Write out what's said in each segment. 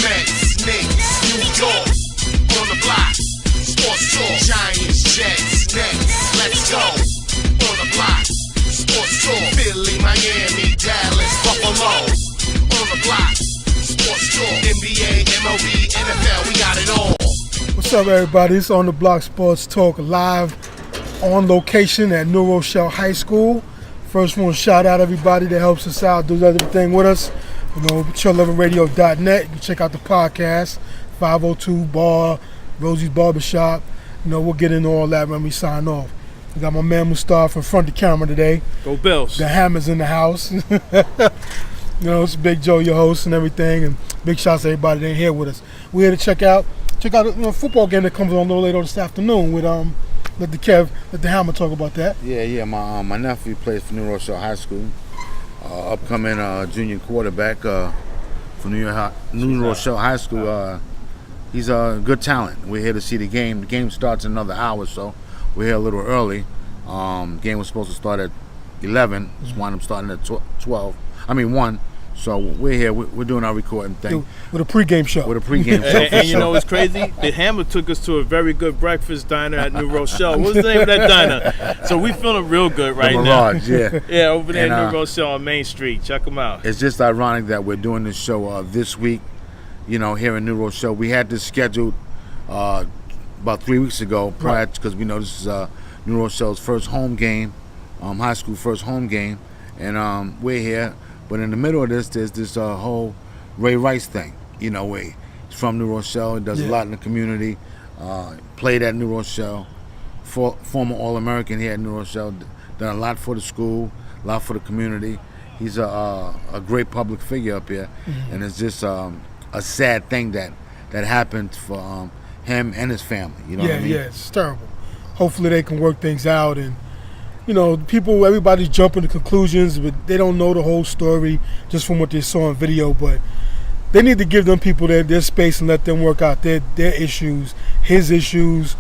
Mets, Knicks, New York, on the block, sports talk, Giants, Jets, Nets, let's go, on the block, sports talk, Philly, Miami, Dallas, Buffalo, on the block, sports talk, NBA, MLB, NFL, we got it all. What's up, everybody? It's On the Block Sports Talk live on location at New Rochelle High School. First, want to shout out everybody that helps us out, does everything with us. You know, chilllevelradio.net. You can check out the podcast, 502 Bar, Rosie's Barbershop. You know, we'll get into all that when we sign off. We got my man Mustafa in front of the camera today. Go Bills. The Hammer's in the house. You know, it's Big Joe, your host, and everything. And big shouts to everybody that ain't here with us. We're here to check out a football game that comes on a little later this afternoon with let the Hammer talk about that. Yeah. My nephew plays for New Rochelle High School. Upcoming junior quarterback for New Rochelle High School. He's a good talent. We're here to see the game. The game starts in another hour, so we're here a little early. Game was supposed to start at 11. It's wound up starting at 1. So we're here. We're doing our recording thing with a pregame show. And you know what's crazy? The Hammer took us to a very good breakfast diner at New Rochelle. What's the name of that diner? So we feeling real good right now. The Mirage, Yeah, over there in New Rochelle on Main Street. Check them out. It's just ironic that we're doing this show this week. You know, here in New Rochelle, we had this scheduled about 3 weeks ago, prior because we know this is New Rochelle's first home game, high school first home game, and we're here. But in the middle of this, there's this whole Ray Rice thing. You know, he's from New Rochelle. He does a lot in the community. Played at New Rochelle. Former All-American here at New Rochelle. Done a lot for the school, a lot for the community. He's a great public figure up here. Mm-hmm. And it's just a sad thing that happened for him and his family. You know what I mean? Yeah, it's terrible. Hopefully they can work things out. And you know, everybody's jumping to conclusions, but they don't know the whole story just from what they saw in video. But they need to give them people their space and let them work out their issues, his issues,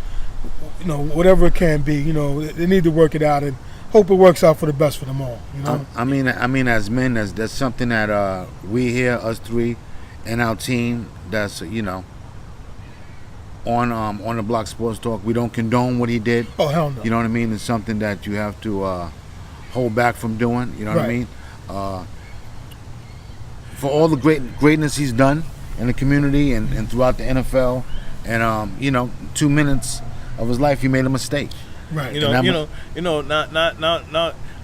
you know, whatever it can be. You know, they need to work it out and hope it works out for the best for them all. You know? I mean, as men, that's something that we here, us three, and our team, that's on the Block Sports Talk, we don't condone what he did. Oh, hell no. You know what I mean? It's something that you have to hold back from doing. You know what I mean? For all the greatness he's done in the community and throughout the NFL, and 2 minutes of his life, he made a mistake. Right.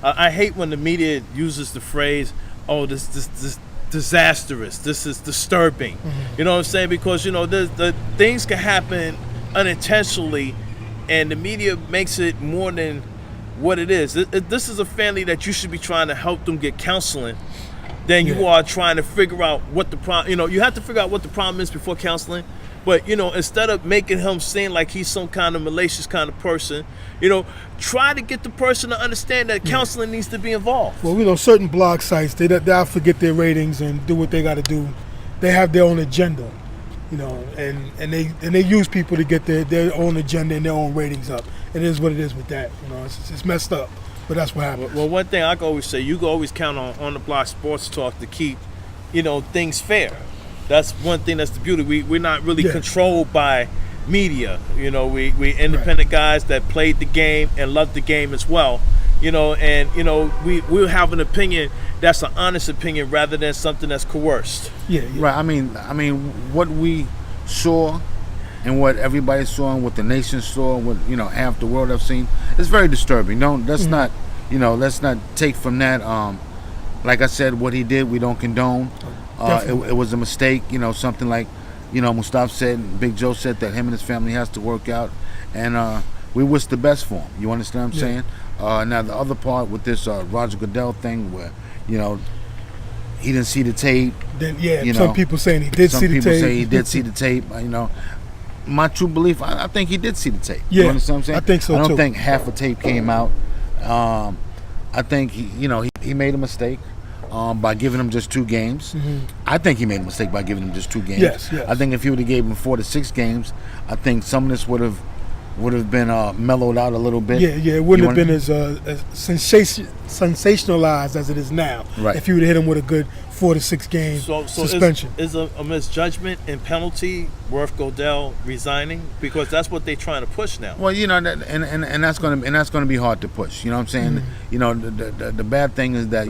I hate when the media uses the phrase, "Oh, this disastrous. This is disturbing." Mm-hmm. You know what I'm saying? Because the things can happen unintentionally, and the media makes it more than what it is. This is a family that you should be trying to help them get counseling. Then you are trying to figure out what the problem. You have to figure out what the problem is before counseling. But instead of making him seem like he's some kind of malicious kind of person, try to get the person to understand that counseling needs to be involved. Well, certain blog sites they'll forget their ratings and do what they got to do. They have their own agenda, and they use people to get their own agenda and their own ratings up. It is what it is with that. It's messed up, but that's what happens. Well, one thing I can always say, you can always count on the Block Sports Talk to keep things fair. That's one thing that's the beauty. We're not really controlled by media. We independent guys that played the game and loved the game as well. We'll have an opinion that's an honest opinion rather than something that's coerced. Yeah. Right. I mean, what we saw and what everybody saw and what the nation saw, what half the world have seen, it's very disturbing. Let's not take from that. Like I said, what he did, we don't condone. It was a mistake, something like, Mustafa said, and Big Joe said that him and his family has to work out, and we wish the best for him. You understand what I'm saying? Now the other part with this Roger Goodell thing, where he didn't see the tape. Then some people saying he did see the tape. Some people say he did see the tape. My true belief, I think he did see the tape. Yeah, you understand what I'm saying? I think so too. I don't think half a tape came out. I think he made a mistake. By giving him just 2 games. Mm-hmm. I think he made a mistake by giving him just 2 games. Yes. I think if he would have gave him 4 to 6 games, I think some of this would have been mellowed out a little bit. Yeah, it wouldn't have been as sensationalized as it is now. Right. If you would have hit him with a good 4 to 6 game So suspension. is a misjudgment and penalty worth Godell resigning? Because that's what they're trying to push now. Well, and that's gonna be hard to push. You know what I'm saying? The bad thing is that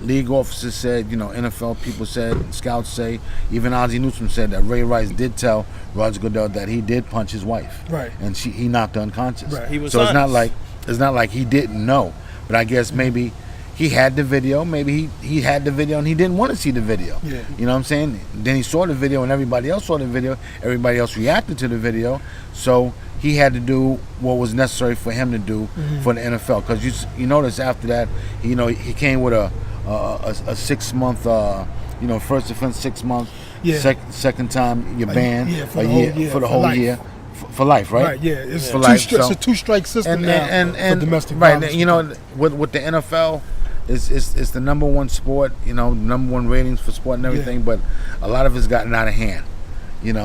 league officers said, NFL people said, scouts say, even Ozzie Newsome said that Ray Rice did tell Roger Goodell that he did punch his wife, Right. And he knocked her unconscious. Right. He was so honest. it's not like he didn't know, but I guess maybe he had the video. Maybe he had the video and he didn't want to see the video. Yeah. You know what I'm saying? Then he saw the video and everybody else saw the video. Everybody else reacted to the video. So he had to do what was necessary for him to do for the NFL. Because you notice after that, he came with a 6 month, first offense 6 months. Yeah. Second time you're banned for the whole year. For life, right? Right, yeah. It's for life. It's a 2-strike system now for domestic violence. With the NFL, it's the number one sport, number one ratings for sport and everything, but a lot of it's gotten out of hand, and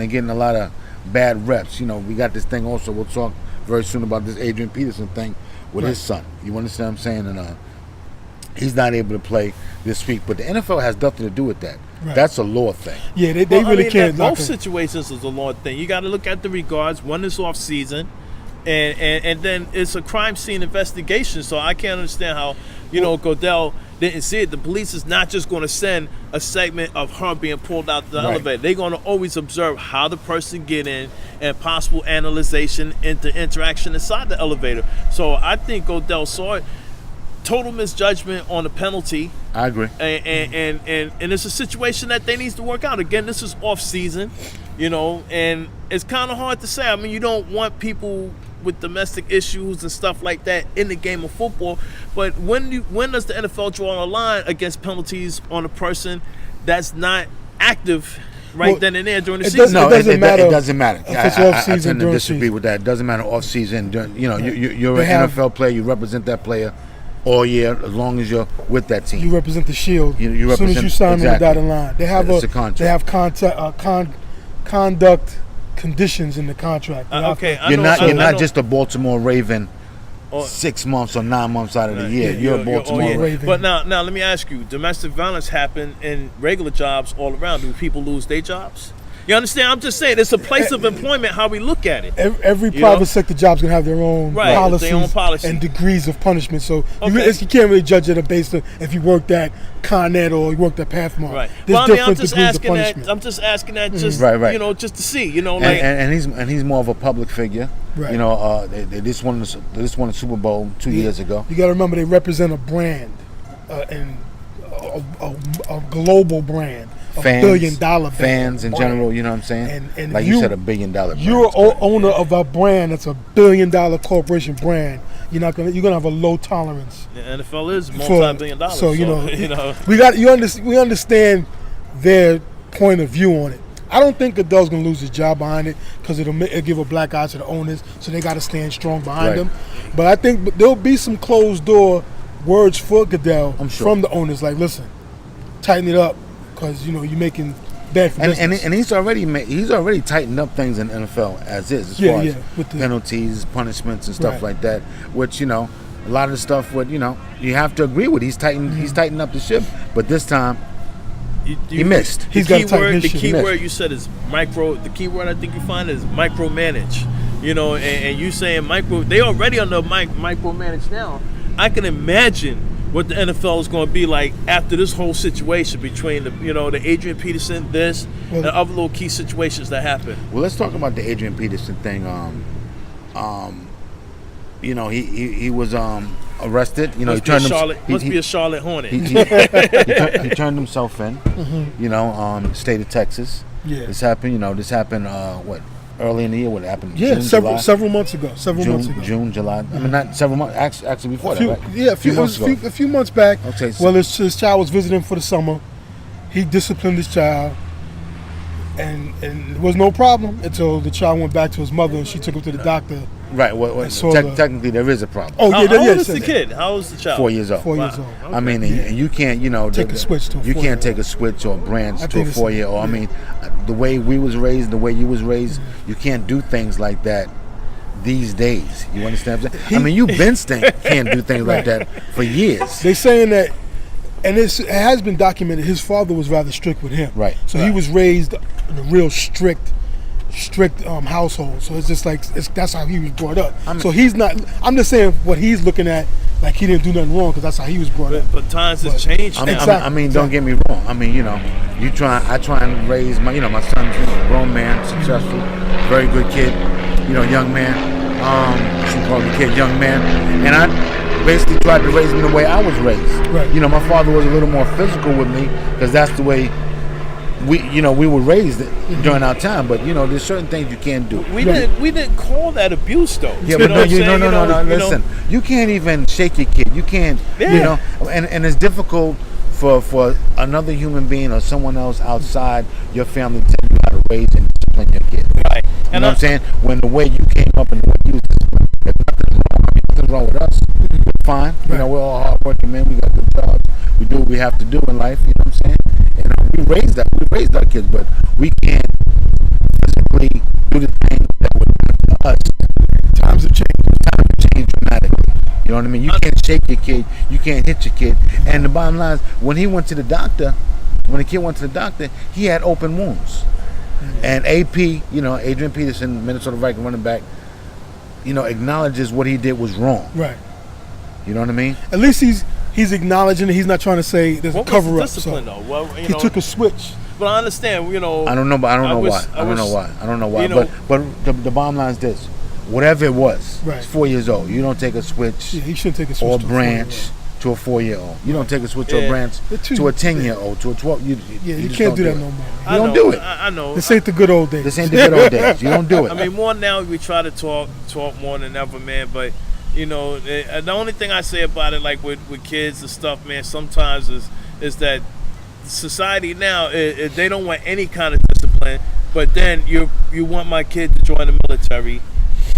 they're getting a lot of bad reps. We got this thing also, we'll talk very soon about this Adrian Peterson thing with his son. You understand what I'm saying? And he's not able to play this week, but the NFL has nothing to do with that. Right. That's a law thing. Yeah, they really can't. Both situations is a law thing. You got to look at the regards. One is off season, and then it's a crime scene investigation. So I can't understand how Godell didn't see it. The police is not just going to send a segment of her being pulled out the elevator. They're going to always observe how the person get in and possible analyzation into interaction inside the elevator. So I think Godell saw it. Total misjudgment on the penalty. I agree. And it's a situation that they need to work out. Again, this is off season, and it's kind of hard to say. I mean, you don't want people with domestic issues and stuff like that in the game of football. But when does the NFL draw a line against penalties on a person that's not active then and there during the season? No, it doesn't matter. If it's off season, I tend to disagree season. with that. It doesn't matter off season. You're an NFL player. You represent that player all year, as long as you're with that team. You represent the shield. You as soon as you sign on the dotted line, they have a contract. They have conduct conditions in the contract. You're not just a Baltimore Raven 6 months or 9 months out of the year. You're a Baltimore Raven. But now let me ask you: domestic violence happen in regular jobs all around. Do people lose their jobs? You understand? I'm just saying, it's a place of employment, how we look at it. Every private sector job's going to have their own policies and degrees of punishment. So you can't really judge it based on if you worked at Con Ed or you worked at Pathmark. Right. There's different degrees of punishment. I'm just asking that just, just to see, And he's more of a public figure. Right. They just won the Super Bowl 2 years ago. You got to remember, they represent a brand and a global brand. Fans, $1 billion fans in general, you know what I'm saying? And like you said, $1 billion brand. You're owner of a brand that's $1 billion corporation brand. You're gonna have a low tolerance. The NFL is multi-billion dollars. So we understand their point of view on it. I don't think Goodell's gonna lose his job behind it because it'll give a black eye to the owners, so they got to stand strong behind them. But I think there'll be some closed door words for Goodell from the owners, like, listen, tighten it up. Because you're making bad for business. And he's already tightened up things in the NFL as is, as far as with the penalties, punishments, and stuff like that. Which a lot of the stuff you have to agree with. He's tightened up the ship, but this time he missed. The key word you said is micro. The key word I think you find is micromanage. And you saying micro. They already on the micromanage now. I can imagine what the NFL is going to be like after this whole situation between the Adrian Peterson, and other little key situations that happen. Well, let's talk about the Adrian Peterson thing. He was arrested. He must be a Charlotte Hornet. He turned himself in. State of Texas. Yeah. This happened. Early in the year, what happened? Yeah, June, several months ago. June, July. I mean, not several months. Actually, before that, right? Yeah, a few months back. Okay. Well, his child was visiting for the summer. He disciplined his child, and there was no problem until the child went back to his mother, and she took him to the doctor. Right. Well, technically, there is a problem. Oh, yeah. How old is the kid? How old is the child? 4 years old. 4 years old. Okay. I mean, and you can't, take a switch to a 4-year-old. You can't take a switch or a branch to a 4-year-old. I mean, the way we was raised, the way you was raised, you can't do things like that these days. You understand what I'm saying? You've been can't do things like that for years. They saying that And it has been documented. His father was rather strict with him. Right. So he was raised in a real strict household. So it's just like that's how he was brought up. So he's not. I'm just saying what he's looking at. Like he didn't do nothing wrong because that's how he was brought up. But times have changed. Exactly. I mean, don't get me wrong. I mean, I try and raise my son's a grown man, successful, very good kid, young man. She called the kid young man, and I basically tried to raise him the way I was raised. Right. My father was a little more physical with me because that's the way we were raised during our time. But there's certain things you can't do. We didn't call that abuse though. Yeah, but no. Listen, you can't even shake your kid. You can't. Yeah. And it's difficult for another human being or someone else outside your family to tell you how to raise and discipline your kid. Right. You know what I'm saying? When the way you came up and the way you was disciplined, there's nothing wrong with us. We're fine. Right. We're all hardworking men. We got good jobs. We do what we have to do in life. You know what I'm saying? And we raised our kids, but we can't physically do the things that would happen to us. Times have changed dramatically. You know what I mean? You can't shake your kid. You can't hit your kid. And the bottom line is, when the kid went to the doctor, he had open wounds. And AP, Adrian Peterson, Minnesota Viking running back, acknowledges what he did was wrong. Right. You know what I mean? At least he's acknowledging it. He's not trying to say there's a cover up. Discipline though. Well, he took a switch. But I understand. I don't know, but I don't know why. But the bottom line is this: whatever it was, right. It's 4 years old. You don't take a switch. Yeah, he shouldn't take a switch or branch to a 4-year-old. You don't take a switch or a branch to a 10-year-old, to a 12. You can't do that no more. You don't do it. I know. This ain't the good old days. This ain't the good old days. You don't do it. I mean, more now we try to talk more than ever, man. But the only thing I say about it, like with kids and stuff, man, sometimes is that society now they don't want any kind of discipline, but then you want my kid to join the military.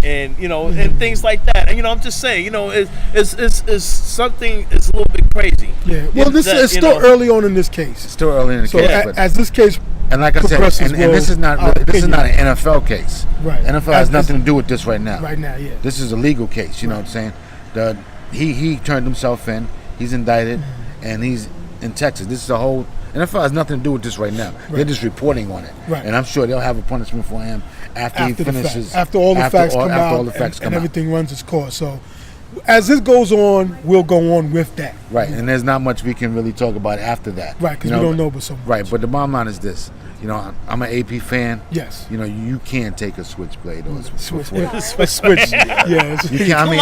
And and things like that. And I'm just saying, it's something is a little bit crazy. Yeah. Well, this is still early on in this case. It's still early in the case. As this case, and like I said, and this is not an NFL case. Right. NFL has nothing to do with this right now. Right now, yeah. This is a legal case. You know what I'm saying? He turned himself in. He's indicted, and he's in Texas. This is a whole. NFL has nothing to do with this right now. Right. They're just reporting on it. Right. And I'm sure they'll have a punishment for him after he finishes. After all the facts come out and everything runs its course. So as this goes on, we'll go on with that. Right. And there's not much we can really talk about after that. Right, because we don't know but so much. Right. But the bottom line is this. I'm an AP fan. Yes. You can't take a switchblade or a switch. Yeah. You can't. I mean,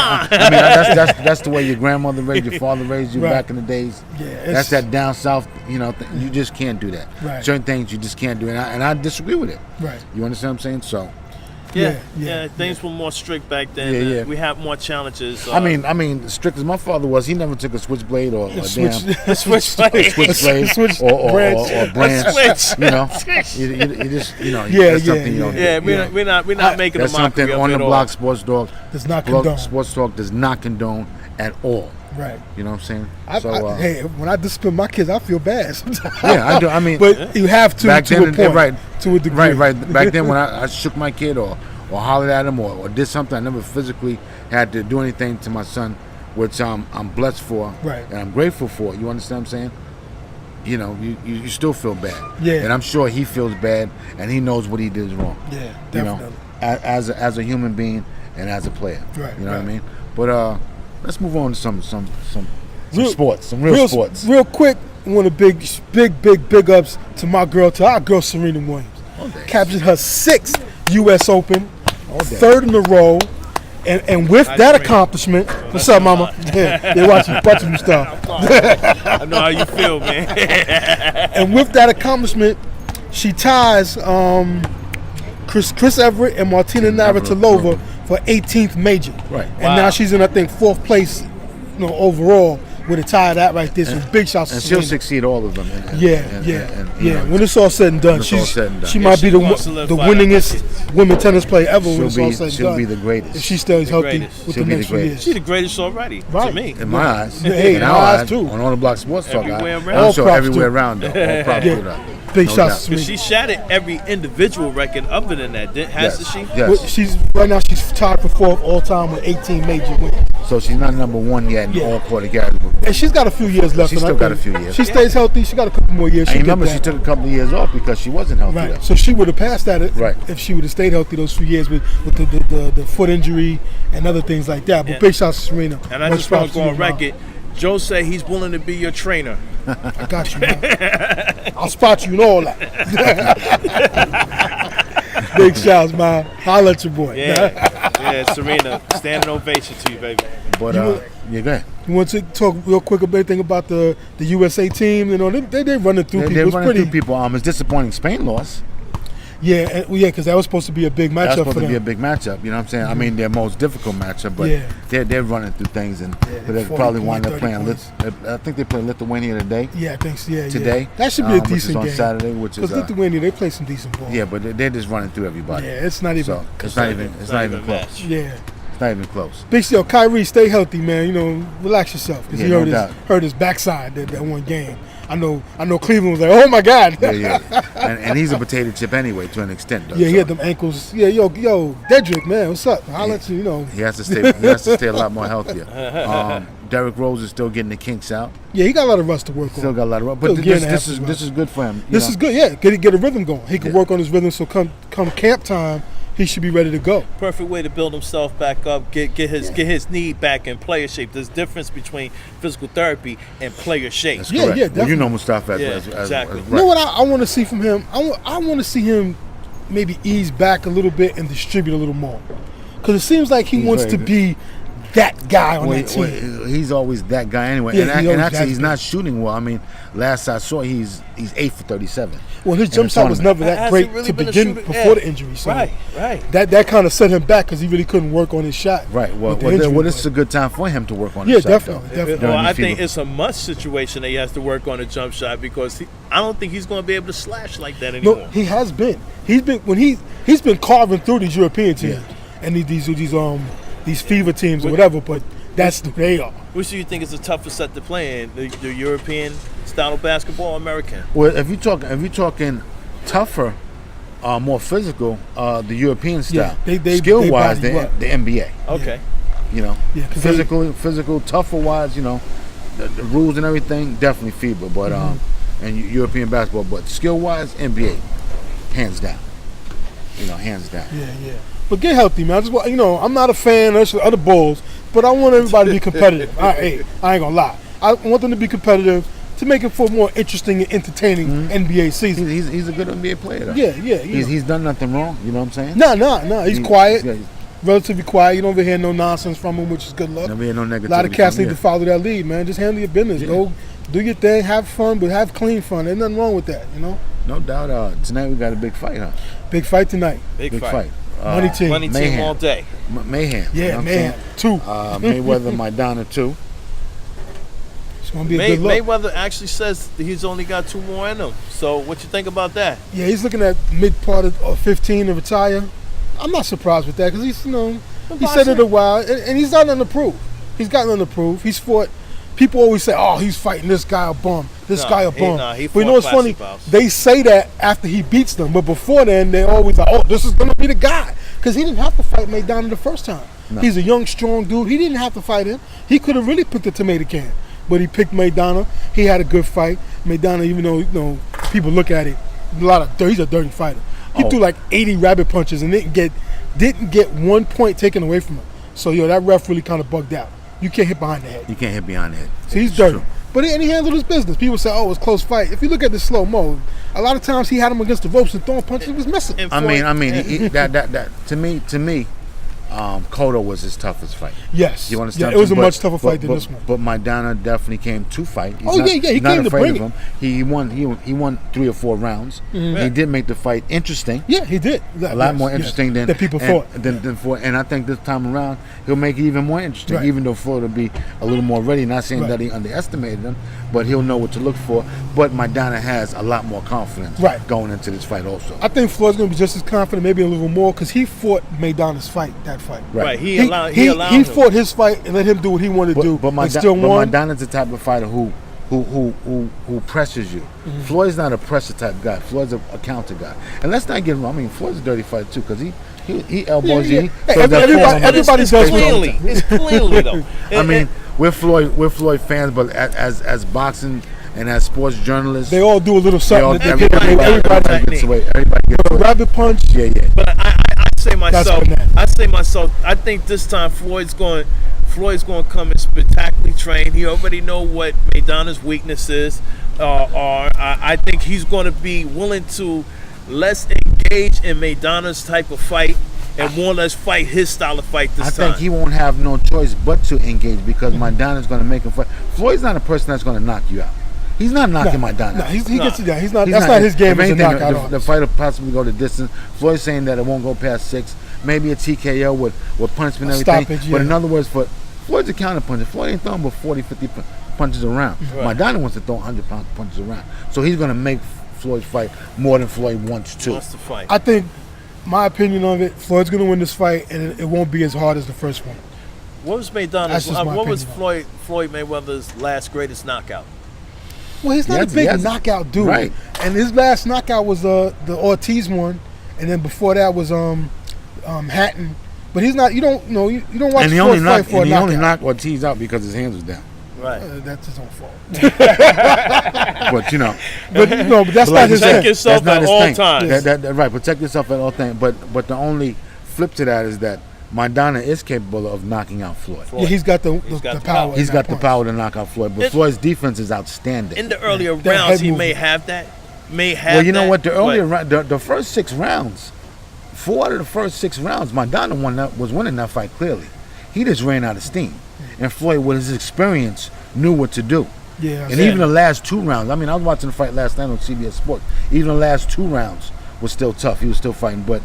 that's the way your grandmother raised, your father raised you back in the days. Yeah. That's that down south. You just can't do that. Right. Certain things you just can't do, and I disagree with it. Right. You understand what I'm saying? So. Yeah. Things were more strict back then. Yeah. We have more challenges. I mean, strict as my father was, he never took a switchblade or a switchblade or branch. You just that's something you don't do. Yeah, we're not making a mockery of it. That's something on the block. Sports Talk does not condone. Sports Talk does not condone at all. Right. You know what I'm saying? Hey, when I discipline my kids, I feel bad sometimes. Yeah, I do. I mean, but you have to back then, a point, right, to a degree. Right. Back then, when I shook my kid or hollered at him or did something, I never physically had to do anything to my son, which I'm blessed for, right, and I'm grateful for. You understand what I'm saying? You still feel bad. Yeah. And I'm sure he feels bad, and he knows what he did is wrong. Yeah, definitely. As a human being and as a player. Right. You know what I mean? But let's move on to some sports, some real sports. Real quick, I want to big ups to our girl Serena Williams. Captured her 6th U.S. Open, 3rd in a row, and with that accomplishment, what's up, Mama? They're watching you stuff. I know how you feel, man. And with that accomplishment, she ties Chris Everett and Martina Navratilova for 18th major. Right. And now she's in, I think, 4th place, overall with a tie of that right there. So big shots to and Serena. she'll succeed all of them. When it's all said and done, she might be the winningest women tennis player ever when it's all said and done. She'll be the greatest. If she stays healthy with the next few years. She's the greatest already, to me. In my eyes. Hey, in our eyes, too. On all the block sports talk. Everywhere around. I'm sure everywhere around, though. All props to that. Big No shots doubt. to Serena. Because she shattered every individual record other than that, hasn't she? Yes. Well, she's right now. She's tied for fourth all time with 18 major wins, So she's not number one yet in Yeah. all quarter categories. and she's got a few years left. She's and I still got think a few years. She stays healthy. She got a couple more years. And She'll remember, get she that. took a couple of years off because she wasn't healthy. Right. though. So she would have passed that Right. if she would have stayed healthy those few years with the foot injury and other things like that. But Yeah. big shots to Serena. And I Much just want props to go you, on Ma. record. Joe said he's willing to be your trainer. I got you, man. I'll spot you and all that. Big shouts, man. Holla at your boy. Yeah, Serena, standing ovation to you, baby. But yeah, go ahead. You want to talk real quick a bit about the USA team? You know, they running through people. They're It's running pretty. through people. It's disappointing Spain lost. Yeah, because that was supposed to be a big That's matchup supposed for to be a them. big matchup. You know what I'm saying? I mean, their most difficult matchup, but Yeah. they're running through things, and but they 40 probably point, wind up 30 playing. points. I think they play Lithuania today. Yeah, I think so. Yeah, Today, yeah. That should be a which is decent on game. Saturday, which is Because Lithuania, they play some decent ball. yeah, but they're just running through everybody. Yeah, it's not even. So it's not even a close. match. Yeah. It's not even close. Big Steel, Kyrie, stay healthy, man. You know, relax yourself because Yeah, he no hurt doubt. hurt his backside that one game. I know. Cleveland was like, oh my God. Yeah. and he's a potato chip anyway to an extent. Though, Yeah, he so had them ankles. Yeah, yo, Dedrick, man, what's up? I'll let you, He has to stay. He has to stay a lot more healthier. Derrick Rose is still getting the kinks out. Yeah, he got a lot of rust to work Still on. got a lot of run. But Still getting this half is his good for him. This is good, yeah. Get a rhythm going. He can work on his rhythm, so come camp time, he should be ready to go. Perfect way to build himself back up, get his knee back in player shape. There's difference between physical therapy and player shape. That's Yeah, correct. yeah, Well, you definitely. know Mustafa Yeah, as exactly. right. You know what I want to see from him? I want to see him maybe ease back a little bit and distribute a little more. Because it seems like he He's wants very to good. be that guy on Well, that team. he's always that guy anyway. Yeah, and he always actually, has he's been. not shooting well. I mean, last I saw, he's 8 for 37. Well, his in jump the shot was tournament. never that Hasn't great really to been a begin shooter, before yeah. the injury. So Right. that kind of set him back because he really couldn't work on his shot. Right. Well, with the injury, this is but- a good time for him to work on Yeah, his shot, definitely, though. definitely. During Well, I these think FIBA. it's a must situation that he has to work on a jump shot because I don't think he's going to be able to slash like that anymore. No, he has been. He's been carving through these European teams and these fever teams or whatever. But that's who they are. Which do you think is the toughest set to play in? The European style of basketball, or American? Well, if you're talking tougher, more physical, the European style. they skill wise, body you up. the NBA. Okay. You know, Yeah, 'cause physical, tougher wise. You know, the rules and everything definitely FIBA, but and European basketball, but skill wise, NBA, hands down. You know, hands down. Yeah. But get healthy, man. I just want, I'm not a fan of other Bulls, but I want everybody to be competitive. I ain't gonna lie. I want them to be competitive to make it for a more interesting and entertaining NBA season. He's a good NBA player. Though. Yeah. He's done nothing wrong. You know what I'm saying? No. He's quiet, Yeah, relatively quiet. You don't ever hear no nonsense from him, which is good luck. never hear no negativity. A lot of cats from need him. to follow that lead, man. Just handle your business. Yeah. Go do your thing, have fun, but have clean fun. There's nothing wrong with that, No doubt. Tonight we got a big fight, huh? Big fight tonight. Big fight. Money team. Money team Mayhem. all day. Mayhem. you know Yeah, what I'm man. saying? 2. Mayweather, Maidana 2. It's gonna be a good look. Mayweather actually says that he's only got 2 more in him. So what you think about that? Yeah, he's looking at mid part of 15 to retire. I'm not surprised with that because he's, he said it a while, and he's got nothing to prove. He's got nothing to prove. He's fought. People always say, "Oh, he's fighting this guy a bum, this guy a bum." he But you know what's fought funny? classy bouts. They say that after he beats them, but before then, they always like, "Oh, this is gonna be the guy," because he didn't have to fight Maidana the first time. No. He's a young, strong dude. He didn't have to fight him. He could have really picked a tomato can, but he picked Maidana. He had a good fight. Maidana, even though people look at it, he's a dirty fighter. He threw like 80 rabbit punches and didn't get 1 point taken away from him. So that ref really kind of bugged out. You can't hit behind the head. You can't hit behind the head. So he's It's dirty. true. But he handled his business. People say, "Oh, it was a close fight." If you look at the slow mo, a lot of times he had him against the ropes and throwing punches. He was missing. And I for- mean, that to me, Cotto was his toughest fight. Yes. You understand? Yeah, it was a But- much tougher fight than but- this one. But Maidana definitely came to fight. He's Oh, yeah, he he's not came to afraid bring of him. He won. He won 3 or 4 rounds. He did make the fight interesting. Yeah, he did. A lot more interesting than people thought. Than for, and I think this time around he'll make it even more interesting. Right. Even though Floyd will be a little more ready. Not saying Right. that he underestimated him, but he'll know what to look for. But Maidana has a lot more confidence going into this fight also. I think Floyd's going to be just as confident, maybe a little more, because he fought Maidana's fight. Right. He allowed he him. fought his fight and let him do what he wanted to do, But and still won. Maidana's the type of fighter who who pressures you. Floyd's not a pressure type guy. Floyd's a counter guy. And let's not get him. I mean, Floyd's a dirty fighter too, because he elbows you. Hey, everybody does cleanly. It's cleanly though. I mean, we're Floyd fans, but as boxing and as sports journalists, they all do a little something. Everybody gets away. Everybody gets away. Rabbit punch. Yeah. But I say myself. I think this time Floyd's going to come in spectacularly trained. He already know what Maidana's weaknesses are. I think he's going to be willing to less engage in Maidana's type of fight and more or less fight his style of fight this time. I think he won't have no choice but to engage because Maidana's going to make him fight. Floyd's not a person that's going to knock you out. He's not knocking Maidana. No, he gets it down. He's not. That's not his game. If anything, the fight will possibly go the distance. Floyd's saying that it won't go past 6, maybe a TKO with punishment and everything. Stoppage, But in other words, Floyd's a counter puncher. Floyd ain't throwing but 40, 50 punches around. Right. Maidana wants to throw 100 punches around. So he's going to make Floyd fight more than Floyd wants to. Wants to fight. I think my opinion of it, Floyd's going to win this fight, and it won't be as hard as the first one. What was Maidana's? What was Floyd Mayweather's last greatest knockout? Well, he's not a big knockout dude, right? And his last knockout was the Ortiz one, and then before that was Hatton. But he's not. You don't watch Floyd fight for a knockout. He only knocked Ortiz out because his hands was down. Right. That's his own fault. But but that's not his thing. Protect yourself at all times. Right. Protect yourself at all times. But the only flip to that is that Maidana is capable of knocking out Floyd. Yeah, he's got the power. He's got the power to knock out Floyd. But Floyd's defense is outstanding. In the earlier rounds, he may have that. Well, you know what? The earlier the first 6 rounds, 4 out of the first 6 rounds, Maidana was winning that fight clearly. He just ran out of steam. And Floyd, with his experience, knew what to do. Yeah. And even the last 2 rounds, I mean, I was watching the fight last night on CBS Sports. Even the last 2 rounds was still tough. He was still fighting. But,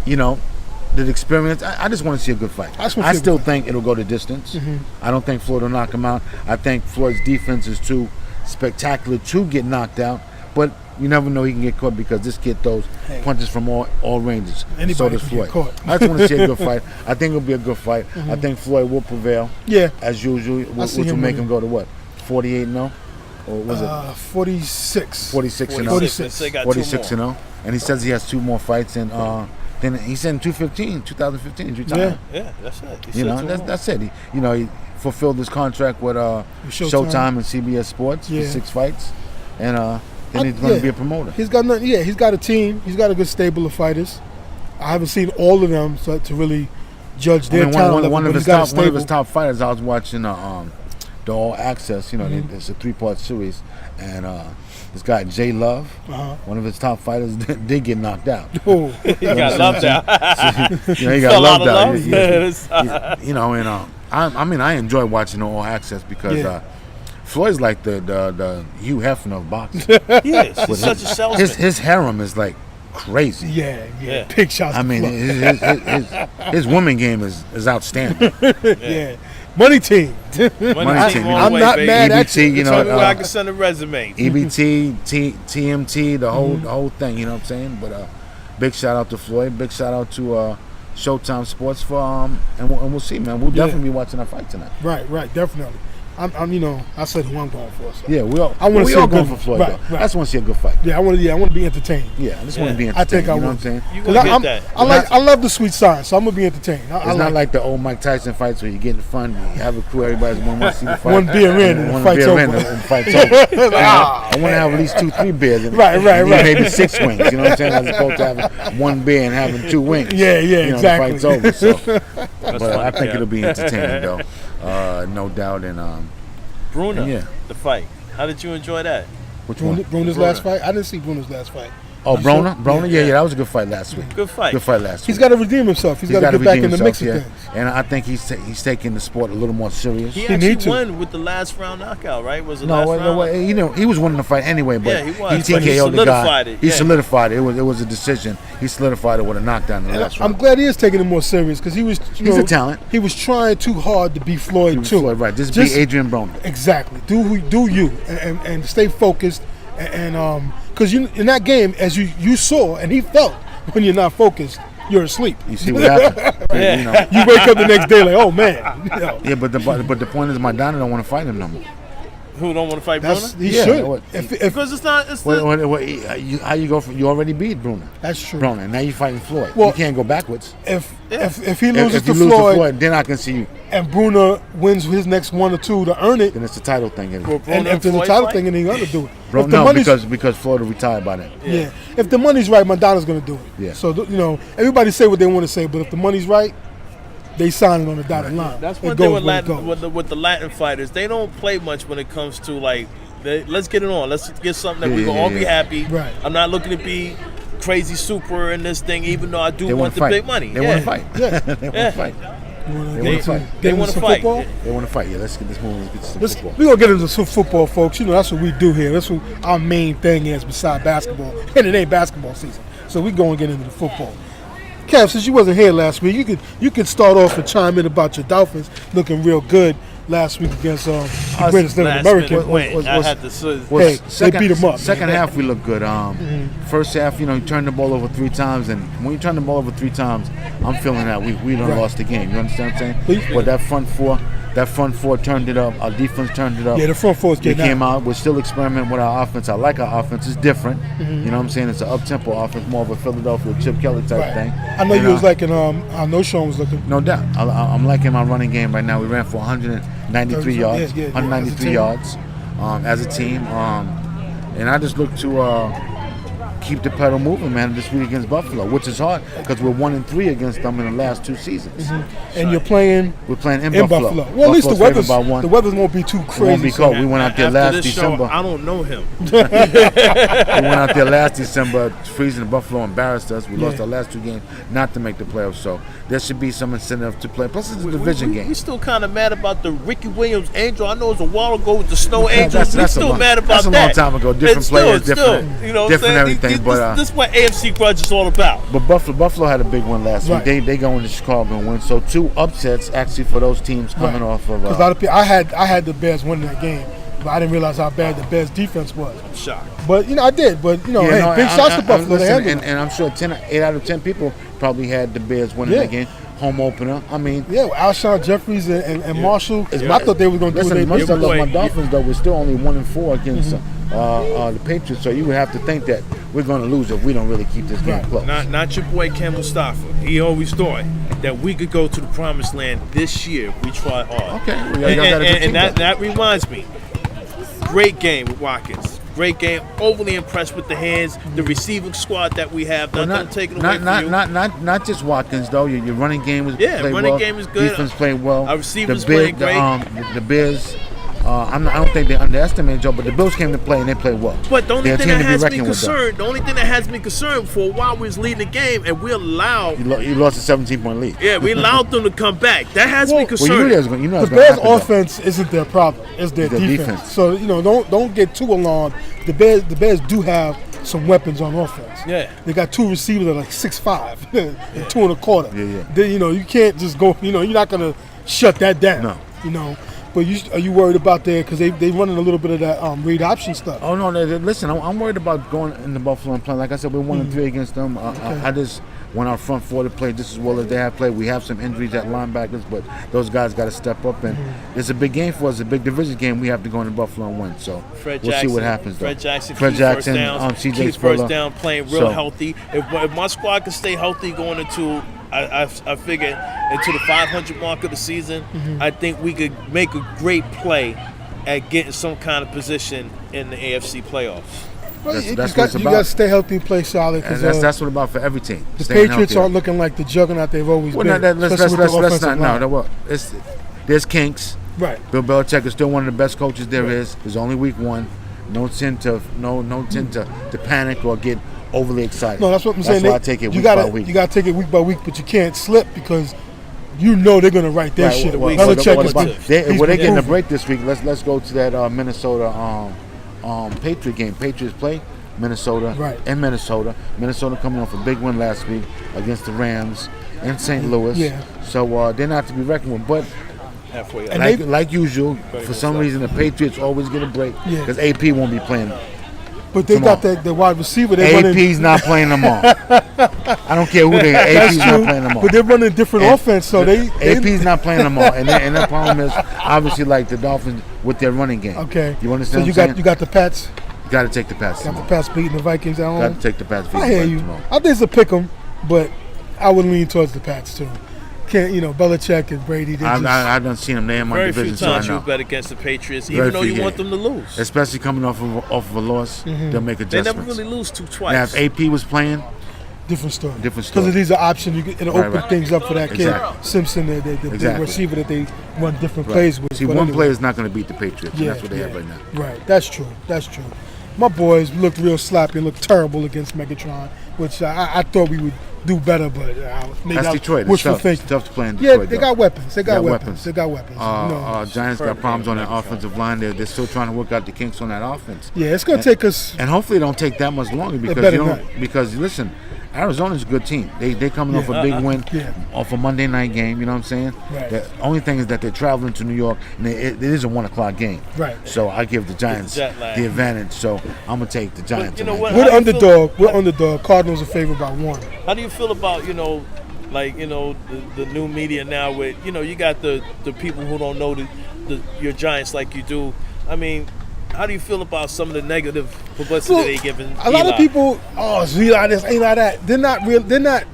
the experience, I just want to see a good fight. I still think it'll go the distance. I don't think Floyd will knock him out. I think Floyd's defense is too spectacular to get knocked out. But you never know, he can get caught because this kid throws punches from all ranges. So does Floyd. I just want to see a good fight. I think it'll be a good fight. I think Floyd will prevail. Yeah. As usual, which will make him go to what? 48-0? Or was it 46? 46-0. 46-0. And he says he has 2 more fights, and then he said in 2015 he retired. Yeah, that's it. That's it. He fulfilled his contract with Showtime and CBS Sports for 6 fights, and then he's going to be a promoter. He's got nothing. Yeah, he's got a team. He's got a good stable of fighters. I haven't seen all of them to really judge their talent. One of his top fighters. I was watching the All Access. It's a 3-part series, and this guy Jay Love, one of his top fighters, did get knocked out. Oh, he got loved out. He got loved out. And I enjoy watching the All Access because Floyd's like the Hugh Hefner of boxing. Yes, he's such a salesman. His harem is like crazy. Yeah. Big shots. I mean, his woman game is outstanding. Yeah. Money team. Money team. I'm not mad at you. Tell me where I can send a resume. EBT, TMT, the whole thing. You know what I'm saying? But big shout out to Floyd. Big shout out to Showtime Sports for and we'll see, man. We'll definitely be watching that fight tonight. Right, definitely. I said who I'm going for. So. Yeah, we all going for Floyd. Right. I just want to see a good fight. Yeah, I want to be entertained. Yeah, I just want to be entertained. I think I will. know what I'm saying? I love the sweet science, so I'm gonna be entertained. It's not like the old Mike Tyson fights where you get in fun, you have a crew, everybody's going to see the fight. One beer in and the fight's over. I want to have at least 2-3 beers. Right. Maybe 6 wings. You know what I'm saying? As opposed to having 1 beer and having 2 wings. Yeah, exactly. The fight's over. But I think it'll be entertaining though, no doubt. And Bruna, the fight. How did you enjoy that? Which one? Bruner's last fight? I didn't see Bruner's last fight. Oh, Broner? Yeah, that was a good fight last week. Good fight last week. He's got to redeem himself. He's got to get back in the mix of things. And I think he's taking the sport a little more serious. He actually won with the last round knockout, right? Was it last round? He was winning the fight anyway, but he was. He TKO'd the guy. He solidified it. It was a decision. He solidified it with a knockdown in the last round. I'm glad he is taking it more serious because he's a talent. He was trying too hard to be Floyd too. Floyd, right? Just be Adrian Broner. Exactly. Do you and stay focused and because in that game, as you saw and he felt, when you're not focused, you're asleep. You see what happened? You wake up the next day like, oh man. Yeah, but the point is, Maidana don't want to fight him no more. Who don't want to fight Bruno? He Yeah, should. what- Because it's not. It's how you go from? You already beat Bruno. That's true. Bruno, and now you're fighting Floyd. Well, you can't go backwards. If he loses If you to lose Floyd, then I can see you. and Bruno wins his next 1 or 2 to earn it, Then it's the title thing. Well, Bruno and if there's a Floyd title fight? thing, then he's gonna do it. Bro, If the no, money's- because Floyd will retire by then. yeah. If the money's right, Madonna's gonna do it. Yeah. So everybody say what they want to say, but if the money's right, they sign it on the dotted line. That's It one thing goes with where it Latin goes. with the Latin fighters. They don't play much when it comes to like, let's get it on. Let's get something that we can all be happy. Right. I'm not looking to be crazy super in this thing, even though I do They want want the to fight. big money. They want to fight. Yeah. They want Yeah. to fight. You wanna They get wanna into- fight. get They into want to some fight. football? They want to fight. Yeah, let's get this moving. Let's get to some Let's, football. we're gonna get into some football, folks. That's what we do here. That's what our main thing is besides basketball. And it ain't basketball season. So we go and get into the football. Kev, since you wasn't here last week, you could start off and chime in about your Dolphins looking real good last week against the greatest living Last American. minute win. was- I was- had to say. Hey, they beat 'em up. Second half, we looked good. First half, you turned the ball over 3 times, and when you turn the ball over 3 times, I'm feeling that we done Right. lost the game. You understand what I'm But- saying? But that front four turned it up. Our defense turned it up. Yeah, the front four is We getting came out. We're still experimenting with our offense. I like our offense. It's different. You know what I'm saying? It's an up-tempo offense, more of a Philadelphia Chip Kelly type Right. thing. I know And, you was liking. I know Sean was looking. no doubt. I'm liking my running game right now. We ran for 193 yards. Yeah, 193 yards as a team. And I just look to keep the pedal moving, man, this week against Buffalo, which is hard because we're 1-3 against them in the last 2 seasons. And you're playing We're playing in in Buffalo. Buffalo. Well, at least the Buffalo's favored weather by 1. won't be too It crazy. won't be cold. We went out there After last this December. show, I don't know him. We went out there last December, freezing. Buffalo embarrassed us. We lost Yeah. our last 2 games not to make the playoffs. So there should be some incentive to play. Plus, it's a division we game. still kind of mad about the Ricky Williams Angel. I know it was a while ago with the Snow That's- Angels. We that's a still long- mad about that's a that. long time ago. Different It's players, still, different- you know what I'm different saying? everything, but, this is what AFC grudge is all about. But Buffalo had a big one last Right. week. They go into Chicago and win. So 2 upsets actually for those teams coming off of. Because a lot of people, I had the Bears winning that game, but I didn't realize how bad the Bears defense was. Shock. But I did. But Yeah, hey, no, big shots to Buffalo. They listen, handled it. and I'm sure 8 out of 10 people probably had the Bears winning Yeah. the game. Home opener. I mean, Yeah, with Alshon Jeffries and Marshall. Yeah. I thought they were going to do listen, what as they much as did. I love my boy, Dolphins, though, we're still only 1-4 against the Patriots. So you would have to think that we're going to lose if we don't really keep this game Right. close. Not your boy Ken Mustafa. He always thought that we could go to the promised land this year if we try hard. Okay, y'all got a good team and then. that reminds me. Great game with Watkins. Great game. Overly impressed with the hands, the receiving squad that we have. Well, Nothing taken away from you. not just Watkins though. Your running game was Yeah, played running well. game is good. Defense played well. Our receivers the Bears, playing great. The Bears. I don't think they underestimated Joe, but the Bills came to play and they played well. But the only They're a thing team that to be has me reckoned with, though. concerned, the only thing that has me concerned for a while we was leading the game and we allowed, You lost a 17-point lead. yeah, we allowed them to come back. That has me Well, Well, you concerned. knew that was going. You know The that's gonna Bears' happen, though. offense isn't their problem; it's their Their defense. defense. So don't get too alarmed. The Bears do have some weapons on offense. Yeah. They got 2 receivers that are like 6'5" and 2 1/4. Yeah. They, you can't just go. You're not gonna shut that down. No. But are you worried about that because they running a little bit of that read option stuff? Oh no! Listen, I'm worried about going into Buffalo and playing. Like I said, we're 1-3 against them. I just want our front four to play just as well as they have played. We have some injuries at linebackers, but those guys got to step up. And it's a big game for us, a big division game. We have to go into Buffalo and win. So Fred we'll Jackson, see what happens. Though. Fred Jackson, Fred key Jackson, first downs, CJ key Spiller. first down, playing real So- healthy. If my squad can stay healthy going into, I figure into the 500 mark of the season, I think we could make a great play at getting some kind of position in the AFC playoffs. Well, That's you what it's got about. to stay healthy and play solid And because that's what about for every team. the Staying Patriots healthy. aren't looking like the juggernaut they've always Well, been. no, let's especially with the not. offensive line. No, well, there's kinks. Right. Bill Belichick is still one of the best coaches there is. It's only week 1. No tend to panic or get overly excited. No, that's what I'm That's saying. why I take it you week gotta, by week. You got to take it week by week, but you can't slip because they're going to write their shit. well, Belichick what has about- been, They're he's they're been getting a proven. break this week. Let's go to that Minnesota Patriot game. Patriots play Minnesota Right. in Minnesota. Minnesota coming off a big win last week against the Rams in St. Louis. Yeah. So they're not to be reckoned with. But Halfway And up. they- like usual, for some reason the Patriots always get a break Yeah. because AP won't be playing But they got the wide receiver. They AP's not playing them all. I don't care who they are. AP's not playing them all. But they're running different offense, so AP's not playing them all. And the problem is, obviously, like the Dolphins with their running game. Okay. You understand So what I'm saying? you got the Pats. You got to take the Pats. Got the Pats beating the Vikings at home. Got to take the Pats. I hear you. I think it's a pick 'em, but I would lean towards the Pats too. Can't Belichick and Brady? I done seen them. They're in my Very division, few times so I you know. bet against the Patriots, Very even though few, you yeah. want them to lose. Especially coming off of a loss, they'll make They adjustments. never really lose twice. Now, if AP was playing, different story. Different story. Because these are options. It'll open Right. things up for that kid Exactly. Simpson, the Exactly. receiver that they run different plays with. See, But one anyway. player is not going to beat the Patriots. And that's what they have right now. Right. That's true. My boys looked real sloppy and looked terrible against Megatron, which I thought we would do better, but maybe That's Detroit. It's wishful tough. thinking. It's tough to play in Yeah, Detroit. they though. got weapons. They got got weapons. Giants got problems on their offensive line. They're still trying to work out the kinks on that offense. Yeah, it's gonna take us. And hopefully it don't take that much longer because better you know not. because listen, Arizona's a good team. They coming off a big win off a Monday night game. You know what I'm saying? Right. The only thing is that they're traveling to New York and it is a 1 o'clock game. Right. So I give the Giants jet lag. the advantage. So I'm gonna take the Giants. you know in that what? game. We're How do you underdog. We're underdog. Cardinals are favored by 1. How do you feel about the new media now with you got the people who don't know your Giants like you do? I mean, how do you feel about some of the negative publicity they giving? A lot of people, it's Eli this, Eli that. They're not real. They're not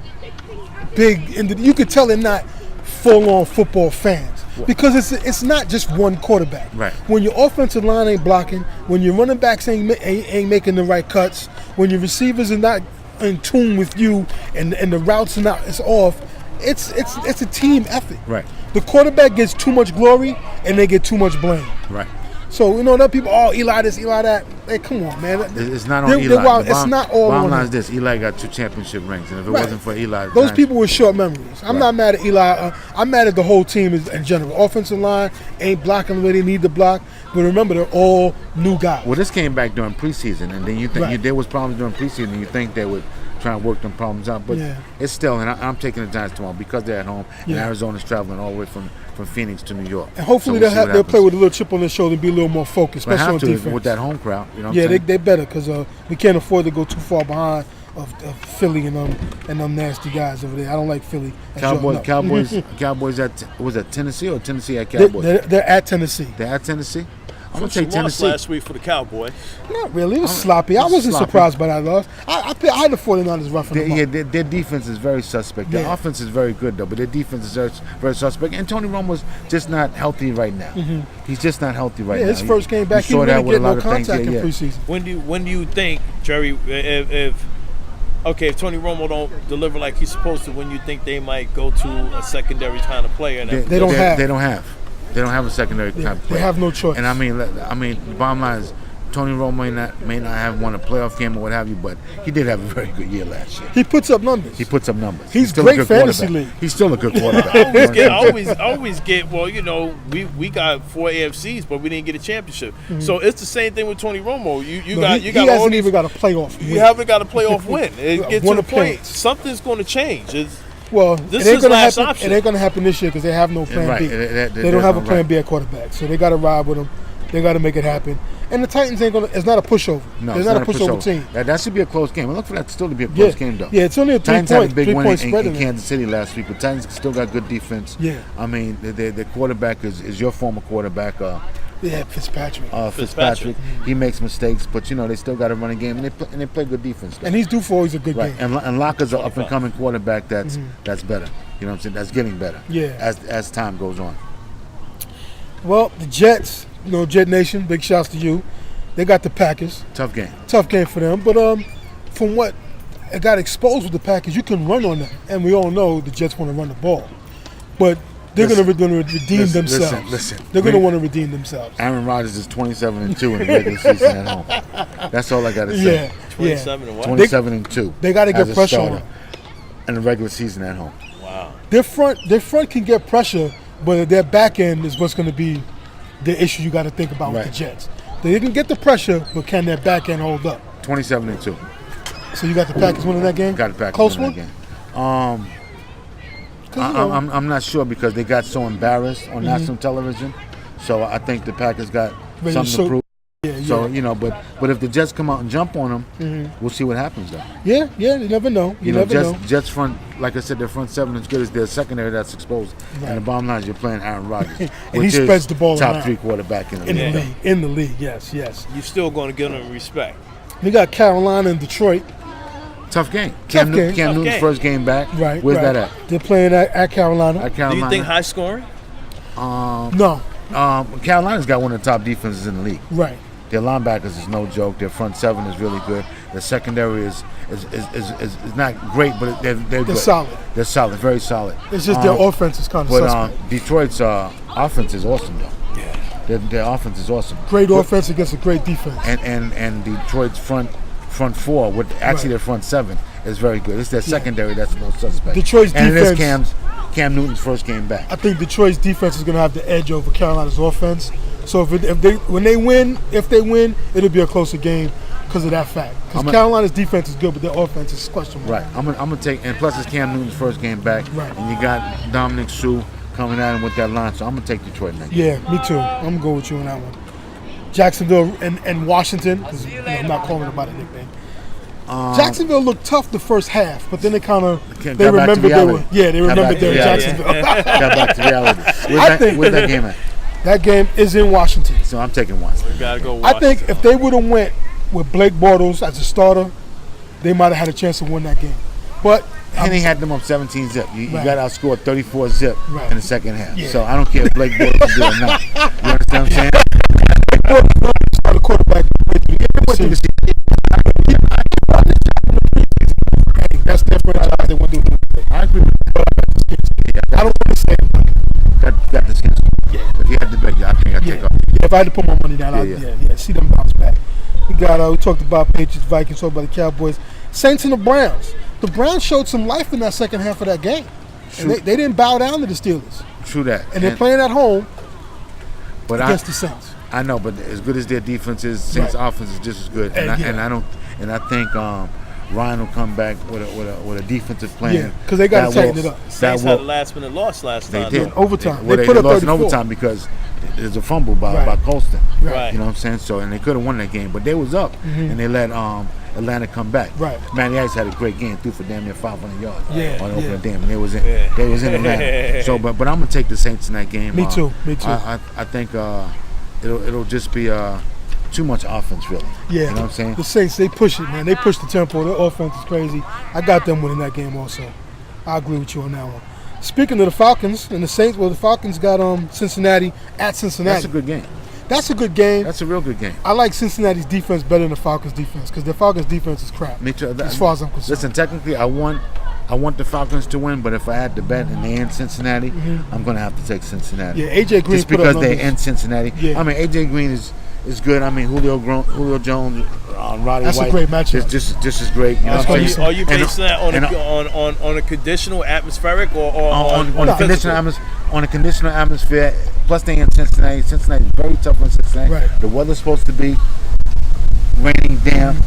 big. You could tell they're not full-on football fans because it's not just one quarterback. Right. When your offensive line ain't blocking, when your running backs ain't making the right cuts, when your receivers are not in tune with you, and the routes are not it's off. It's a team effort. Right. The quarterback gets too much glory, and they get too much blame. Right. So other people, Eli this, Eli that. Hey, come on, man. It's not on Eli. It's not all bottom on line him. is this: Eli got 2 championship rings, and if it Right. wasn't for Eli, Those Giants- people with short memories. I'm not mad at Eli. I'm mad at the whole team in general. Offensive line ain't blocking the way they need to block. But remember, they're all new guys. Well, this came back during preseason, and then you think Right. there was problems during preseason, and you think they would try and work them problems out, but Yeah. it's still. And I'm taking the Giants tomorrow because they're at home, and Yeah. Arizona's traveling all the way from Phoenix to New York. And hopefully So we'll see what they'll play happens. with a little chip on their shoulder and be a little more focused, But especially on have to defense. with that home crowd. You know what Yeah, I'm saying? they better because we can't afford to go too far behind of Philly and them nasty guys over there. I don't like Philly. As y'all know. Cowboys at was that Tennessee or Tennessee at They're, Cowboys? they're at Tennessee. They're at Tennessee. I'm gonna She take lost Tennessee. last week for the Cowboys. Not really. It was sloppy. I wasn't sloppy. surprised by that loss. I had the 49ers roughing them up. Yeah, their defense is very suspect. Their Yeah. offense is very good though, but their defense is very, very suspect. And Tony Romo's just not healthy right now. He's just not healthy right Yeah, now. his first game back, he saw didn't that really with a get lot no of things. contact in Yeah. preseason. When do you think, Jerry, if Tony Romo don't deliver like he's supposed to, when you think they might go to a secondary kind of player? And They don't have. They don't have a secondary Yeah, type of they player. have no choice. And I mean, the bottom line is, Tony Romo may not have won a playoff game or what have you, but he did have a very good year last year. He puts up numbers. He puts up numbers. He's still great a good fantasy quarterback. league. He's still a good quarterback. I always get, well, we got 4 AFCs, but we didn't get a championship. So it's the same thing with Tony Romo. You No, got he all hasn't these, even got a playoff. you win. haven't got a playoff win. It gets to Won the a point. point. Something's going to change. Well, This it ain't is gonna last happen. option. It ain't gonna happen this year because they have no plan Right. B. They don't have a plan B at quarterback, so they got to ride with him. They got to make it happen. And the Titans ain't gonna. It's not a pushover. No, it's it's not a pushover team. That should be a close game. I look for that still to be a close game, though. Yeah, it's only a Titans had a big win three-point in spread in there. Kansas City last week, but Titans still got good defense. Yeah. I mean, the quarterback is your former quarterback, Yeah, Fitzpatrick. Fitzpatrick. He makes mistakes, but they still got a running game, and they play good defense. Though. And he's due for always a good Right, game. and Locker's an up and coming quarterback that's better. You know what I'm saying? That's getting better. Yeah. As time goes on. Well, the Jets, Jet Nation, big shouts to you. They got the Packers. Tough game. Tough game for them. But from what it got exposed with the Packers, you can run on them. And we all know the Jets want to run the ball. But they're going to redeem themselves. Listen. They're going to want to redeem themselves. Aaron Rodgers is 27-2 in the regular season at home. That's all I got to say. Yeah. 27 and what? 27-2. They got to get as a pressure on starter them. in the regular season at home. Wow. Their front can get pressure, but their back end is what's going to be the issue you got to think about with the Jets. They can get the pressure, but can their back end hold up? 27-2. So you got the Packers winning that game? Got the Packers Close winning one? that game. I'm not sure because they got so embarrassed on national television. So I think the Packers got something to prove. Yeah. So but if the Jets come out and jump on them, we'll see what happens though. Yeah, you never know. You never know. Jets front, like I said, their front seven is good as their secondary that's exposed. Right. And the bottom line is you're playing Aaron Rodgers, And he spreads the ball top around. 3 quarterback in the league. In the league, yes. You're still going to give them respect. We got Carolina and Detroit. Tough game. Tough game. Cam Newton's first game back. Right. Where's right. that at? They're playing at Carolina. At Carolina. Do you think high scoring? No. Carolina's got one of the top defenses in the league. Right. Their linebackers is no joke. Their front seven is really good. The secondary is not great, but they're good. solid. They're solid, very solid. It's just their offense is kind of But suspect. Detroit's offense is awesome, though. Yeah. Their offense is awesome. Great offense against a great defense. And Detroit's front four, with actually their front seven, is very good. It's their secondary that's no suspect. Detroit's and defense. it is Cam Newton's first game back. I think Detroit's defense is going to have the edge over Carolina's offense. So if they win, it'll be a closer game because of that fact. Because Carolina's defense is good, but their offense is questionable. Right. I'm gonna take, and plus it's Cam Newton's first game back. Right. And you got Dominic Sue coming at him with that line, so I'm gonna take Detroit next. Yeah, me too. I'm going to go with you on that one. Jacksonville and Washington, because I'm not calling it by the nickname. Jacksonville looked tough the first half, but then they kind of remembered they were Jacksonville. Got back to reality. Where's that game at? That game is in Washington. So I'm taking Washington. Gotta go. I think if they would have went with Blake Bortles as a starter, they might have had a chance to win that game. But Henny had them up 17 zip. You got outscored 34 zip in the second half. Yeah. So I don't care if Blake Bortles is good or not. You understand what I'm saying? the quarterback. That's their franchise. They want to do it. I agree with you. I don't want to say. Got the skins. Yeah. If you had to bet, I think I'd take off. Yeah, if I had to put my money down, I'd see them bounce back. We talked about Patriots, Vikings, talked about the Cowboys, Saints, and the Browns. The Browns showed some life in that second half of that game. And they didn't bow down to the Steelers. True that. And they're playing at home against the Saints. I know, but as good as their defense is, Saints' offense is just as good. And I think Ryan will come back with a defensive plan. Yeah, because they got to tighten it up. Saints had a last-minute loss last time. They did. In overtime. They put up lost in 34. overtime because there's a fumble by Colston. Right. You know what I'm saying? So, and they could have won that game, but they was up, and they let Atlanta come back. Right. Matty Ice had a great game, threw for damn near 500 yards on opening day, and they was in Atlanta. So, but I'm gonna take the Saints in that game. Me too. I think it'll just be too much offense, really. Yeah. You know what I'm saying? The Saints, they push it, man. They push the tempo. Their offense is crazy. I got them winning that game also. I agree with you on that one. Speaking of the Falcons and the Saints, the Falcons got Cincinnati at Cincinnati. That's a good game. That's a good game. That's a real good game. I like Cincinnati's defense better than the Falcons' defense because the Falcons' defense is crap. Me too. As far as I'm concerned. Listen, technically, I want the Falcons to win, but if I had to bet and they in Cincinnati, I'm going to have to take Cincinnati. Yeah, AJ Green just put because up they're numbers. in Cincinnati. Yeah. I mean, AJ Green is good. I mean, Julio Jones, Roddy That's White. a great matchup. Just as great. You know what I'm saying? Are you basing that on a conditional atmospheric or on a conditional atmosphere? Plus, they in Cincinnati. Cincinnati is very tough in Cincinnati. Right. The weather's supposed to be raining, damp.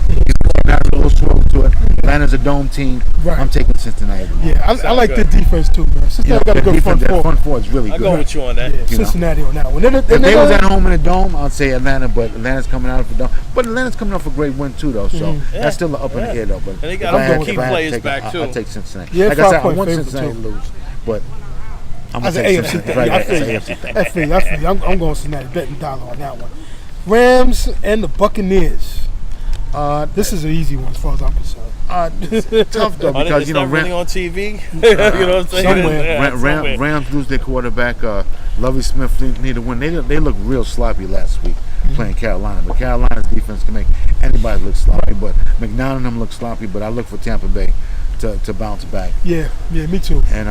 Not a little slow to it. Atlanta's a dome team. Right. I'm taking Cincinnati. Yeah, I like good. the defense too, man. Cincinnati got a good front four. Front four is really I good. go with you on that. Yeah, Cincinnati on that one. If they was at home in the dome, I'd say Atlanta, but Atlanta's coming out of the dome. But Atlanta's coming off a great win too, though. So that's still up in the air, though. But And they got if I had- key if I had to players take back, too. I'll take Cincinnati. Yeah, like I said, I 5-point want favorite, Cincinnati to too. lose, but I'm As gonna an take AFC Cincinnati. thing. Right, I it's an feel you. AFC thing. I feel you. I'm going Cincinnati, betting dollar on that one. Rams and the Buccaneers. This is an easy one as far as I'm concerned. It's tough though because It's you know not really on TV. You know what I'm saying? somewhere. Yeah, somewhere. Rams lose their quarterback. Lovey Smith need to win. They look real sloppy last week playing Carolina, but Carolina's defense can make anybody look sloppy. But McNown and them look sloppy. But I look for Tampa Bay to bounce back. Yeah, me too. And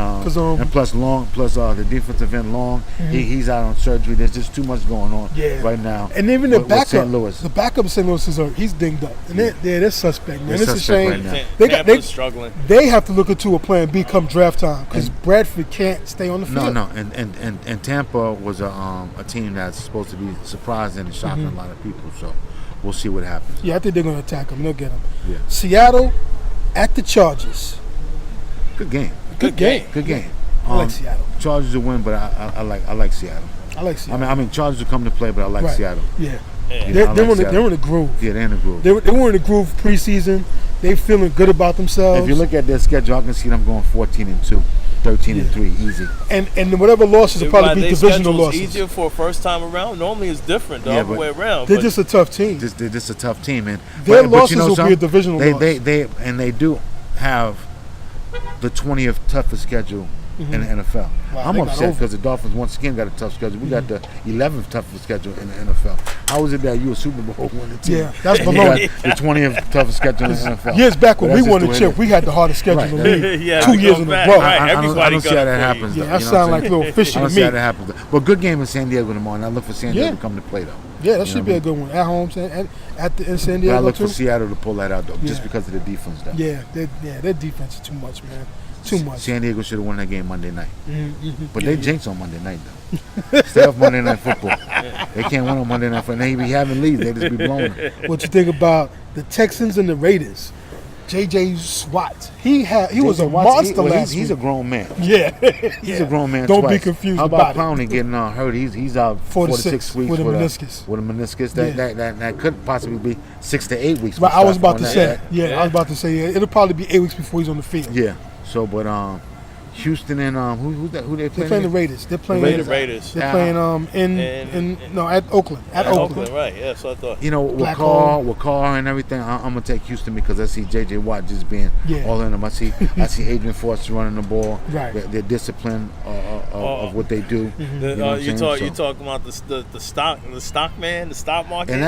plus the defensive end Long, he's out on surgery. There's just too much going on right now. And even the with backup, St. Louis. the backup of St. Louis he's dinged up, and they're suspect, man. They're It's a suspect shame. right now. Tampa's struggling. They have to look into a plan B come draft time because Bradford can't stay on the field. No, and Tampa was a team that's supposed to be surprising and shocking a lot of people. So we'll see what happens. Yeah, I think they're going to attack them. They'll get them. Yeah. Seattle at the Chargers. Good game. Good game. Good game. I like Seattle. Chargers will win, but I like Seattle. I like Seattle. I mean, Chargers will come to play, but I like Seattle. Yeah. You know, I like Seattle. They're in the groove. Yeah, they're in the groove. They were in the groove preseason. They feeling good about themselves. If you look at their schedule, I can see them going 14-2, 13-3, easy. And whatever losses will probably be divisional losses. Easier for a first time around. Normally it's different the other way around. They're just a tough team. They're just a tough team, and their losses will be a divisional loss. They do have the 20th toughest schedule in the NFL. Wow, I'm upset because the Dolphins once again got a tough schedule. We got the 11th toughest schedule in the NFL. How is it that you a Super Bowl winning team? Yeah, that's below the 20th toughest schedule in the NFL. Years back when we won the chip, we had the hardest schedule in the league. 2 years in a row. I don't see how that happens. Yeah, that sounds like a little fishy to me. I don't see how that happens. But good game in San Diego tomorrow, and I look for San Diego to come to play, though. Yeah, that should be a good one. At home, in San Diego, I look for Seattle to pull that out, though, just because of the defense, though. Yeah, their defense is too much, man. Too much. San Diego should have won that game Monday night. But they jinx on Monday night, though. Stay off Monday Night Football. They can't win on Monday Night Football. They be having leads. They just be blowing them. What you think about the Texans and the Raiders? J.J. Watt. He was a monster last week. He's a grown man. Yeah. He's a grown man. Don't twice. be confused How about about Pounding getting hurt? He's out 4 to 6 weeks with a meniscus. With a meniscus. That could possibly be 6 to 8 weeks. But I was about to say, I was about to say, it'll probably be 8 weeks before he's on the field. Yeah. So, but Houston and who they playing? They're playing the Raiders. They're playing the Raiders. They're playing at Oakland. At Oakland. Right. Yeah. So I thought. You know, with Carr and everything, I'm gonna take Houston because I see J.J. Watt just being all in them. I see Adrian Foster running the ball. Right. Their discipline of what they do. You talking about the stock market, and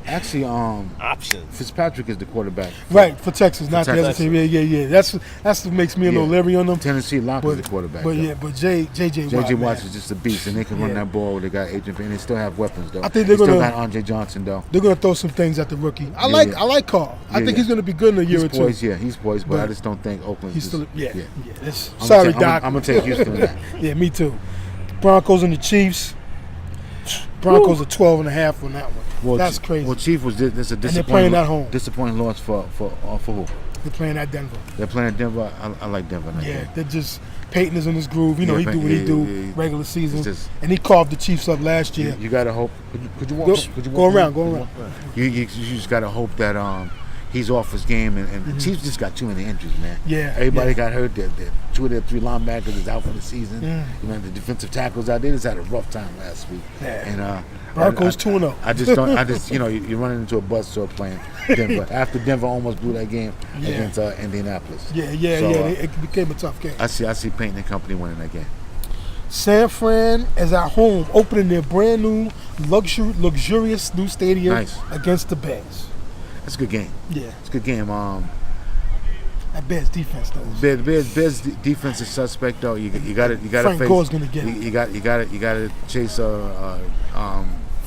actually, options. Fitzpatrick is the quarterback. Right, for Texas, not the other team. Yeah. That's what makes me a little leery on them. Tennessee Locke is the quarterback. But J.J. Watt is just a beast, and they can run that ball. They got Adrian, and they still have weapons though. I think they still got Andre Johnson though. They're gonna throw some things at the rookie. I like Carl. I think he's gonna be good in a year or two. He's poised, but I just don't think Oakland. He's still Sorry, Doc. I'm gonna take Houston on that. Yeah, me too. Broncos and the Chiefs. Broncos are 12.5 on that one. Well, that's crazy. Well, Chief was this a disappointing. And they're playing at home. Disappointing loss for who? They're playing at Denver. They're playing at Denver. I like Denver. They're just Peyton is in his groove. He do what he do regular season, and he carved the Chiefs up last year. You gotta hope. Could you walk? Go around. You just gotta hope that he's off his game, and the Chiefs just got too many injuries, man. Yeah, everybody got hurt. Two of their 3 linebackers is out for the season. You know, the defensive tackles out there just had a rough time last week. And Broncos 2-0. I just you're running into a buzzsaw playing Denver after Denver almost blew that game against Indianapolis. It became a tough game. I see Payton and company winning that game. San Fran is at home, opening their brand new luxurious new stadium against the Bears. That's a good game. Yeah, it's a good game. That Bears defense though. Bears defense is suspect though. You got to Frank face. Gore's gonna get it. You got to chase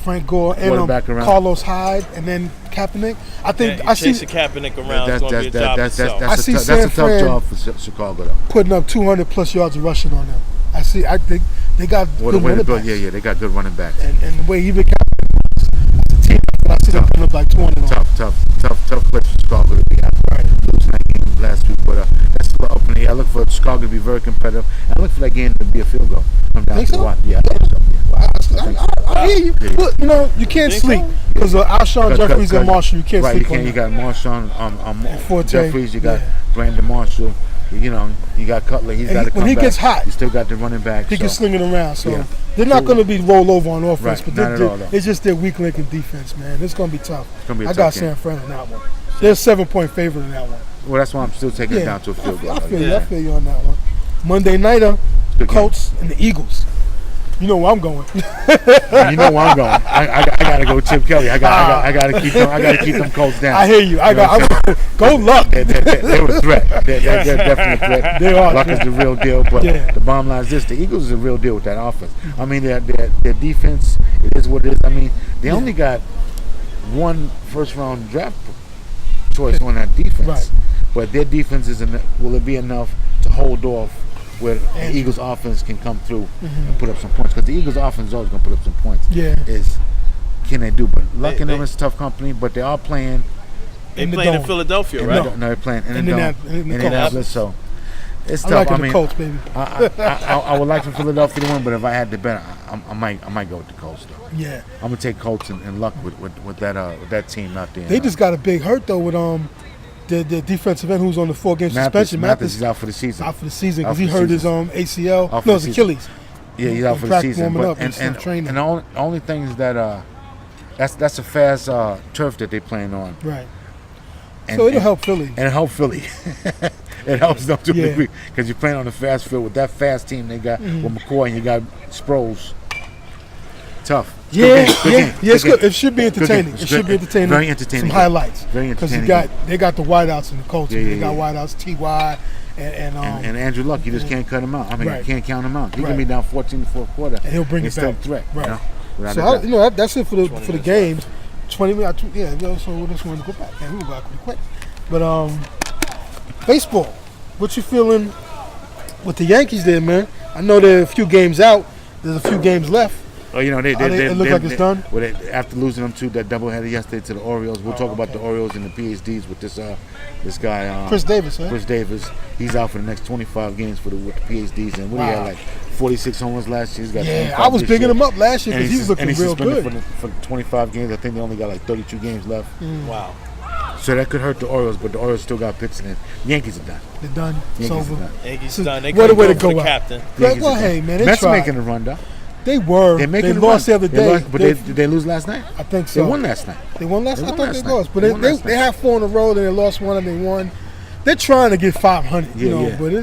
Frank Gore and Carlos Hyde and then Kaepernick. I think I see Kaepernick around. That's going to be a job itself. That's a tough job for Chicago though. Putting up 200+ yards of rushing on them. I think they got good running backs. Yeah, they got good running backs. And the way even Kaepernick as a team, I see them putting up like 200. Tough place for Chicago to be at. Losing that game last week, but that's still up in the air. I look for Chicago to be very competitive. I look for that game to be a field goal. Come down to what? Yeah, I think so. I hear you. But, you can't sleep because of Alshon Jeffries and Marshall. You can't sleep on that. You got Marshawn Forte. Jeffries. You got Brandon Marshall. You got Cutler. He's got to come back. When he gets hot, you still got the running back. He can sling it around. So they're not going to be roll over on offense, but it's just their weak link in defense, man. It's going to be tough. I got San Fran on that one. They're a 7-point favorite in that one. Well, that's why I'm still taking it down to a field goal. I feel you on that one. Monday nighter, Colts and the Eagles. You know where I'm going. You know where I'm going. I gotta go Chip Kelly. I gotta keep them Colts down. I hear you. Go Luck. They're a threat. They're definitely a threat. They are. Luck is the real deal. But the bottom line is this: the Eagles is a real deal with that offense. I mean, their defense, it is what it is. I mean, they only got one first-round draft choice on that defense. Right. But their defense will it be enough to hold off where the Eagles offense can come through and put up some points? Because the Eagles offense is always going to put up some points. Can they do? But Luck and them is tough company, but they are playing. They playing in Philadelphia, right? No, they're playing in Indianapolis. So it's tough. I like the Colts, baby. I would like for Philadelphia to win, but if I had to bet, I might go with the Colts though. Yeah. I'm gonna take Colts and luck with that team out there. They just got a big hurt though with the defensive end who's on the 4-game suspension. Mathis is out for the season. Out for the season because Out for he the hurt his season. ACL. Out for No, the it's season. Achilles. Yeah, he's out for the Practice season. warming But, up and stuff, training. and the only thing is that that's a fast turf that they're playing on. Right. And, So it'll help Philly. And it helps Philly. It helps them to a Yeah. degree because you're playing on a fast field with that fast team they got with McCoy and you got Sproles. Tough. Yeah, Good game. yeah, it's game. good. It should be entertaining. game. It should be entertaining. Very entertaining Some game. highlights. Very Because entertaining. they got the wideouts in the Colts. Yeah, They yeah, got yeah. wideouts, Ty and And Andrew Luck, you just can't cut him out. I mean, Right. you can't count him out. He Right. can be down 14 in the fourth quarter, and he'll bring He's it still a back. threat. Right. You know? Without So a doubt. that's it for the games. 20 minutes. Yeah. So we just want to go back. Man, we go back pretty quick. But baseball. What you feeling with the Yankees there, man? I know there are a few games out. There's a few games left. Oh, you know, It look like it's done? After losing them that doubleheader yesterday to the Orioles, we'll talk about the Orioles and the PhDs with this guy Chris Davis, huh? Chris Davis. He's out for the next 25 games with the PhDs, and he Wow. had like 46 homers last year. He's got Yeah, 25 I was this bigging year. him up last year And because he was looking he's real suspended good. for 25 games. I think they only got like 32 games left. Wow. So that could hurt the Orioles, but the Orioles still got pitching in. Yankees are done. They're done. It's Yankees are over. done. Yankees So done. They what a couldn't way to for go the out. captain. Yankees Well, are hey, done. man, they Mets tried. making a run though. They were. They're making They a lost run. the other They day. lost- but did they lose last night? I think so. They won last night. They won last They night? I won thought last they night. lost. But They won last they night. have 4 in a row, then they lost one and they won. They're trying to get 500, Yeah. but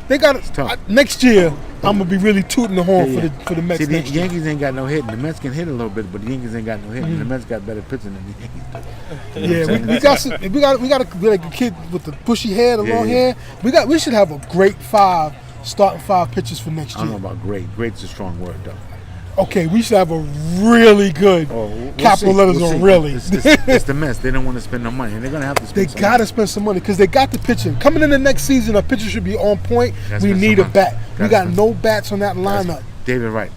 they got tough. next year. I'm gonna be really tooting the horn Yeah, for the Mets See, the next year. Yankees ain't got no hitting. The Mets can hit a little bit, but the Yankees ain't got no hitting. The Mets got better pitching than the Yankees do. You know what I'm Yeah, we got some, we got like a kid with the bushy hair, the Yeah, long yeah. hair. We should have a great starting 5 pitchers for next I don't know year. about great. Great's a strong word, though. Okay, we should have a really good We'll capital see. letters We'll on see. really. It's the Mets. They don't want to spend no money, and they're gonna have to They spend. got to spend some money because they got the pitching. Coming in the next season, our pitcher should be on point. Gotta We spend need some a money. bat. We Gotta got spend- no bats on that lineup. David Wright.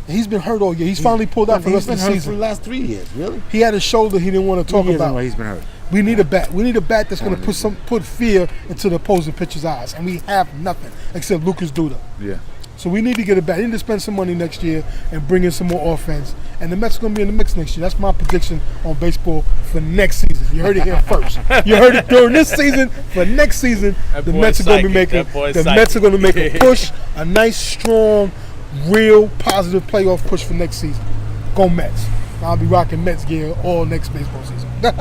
He's been hurt all year. He's finally pulled out for the He's rest of been the hurt for the season. last 3 years. Really? He had a shoulder he didn't want to talk 2 years in a row about. he's been hurt. We need a bat. We need a bat that's going Oh, to put fear into the opposing pitcher's eyes, and we have nothing except Lucas Duda. Yeah. So we need to get a bat. We need to spend some money next year and bring in some more offense. And the Mets are going to be in the mix next year. That's my prediction on baseball for next season. You heard it here first. You heard it during this season. For next season, That the boy's Mets are going to be psychic. making. That boy's The psychic. Mets are going to make a push, a nice, strong, real, positive playoff push for next season. Go Mets. I'll be rocking Mets gear all next baseball season. Nothing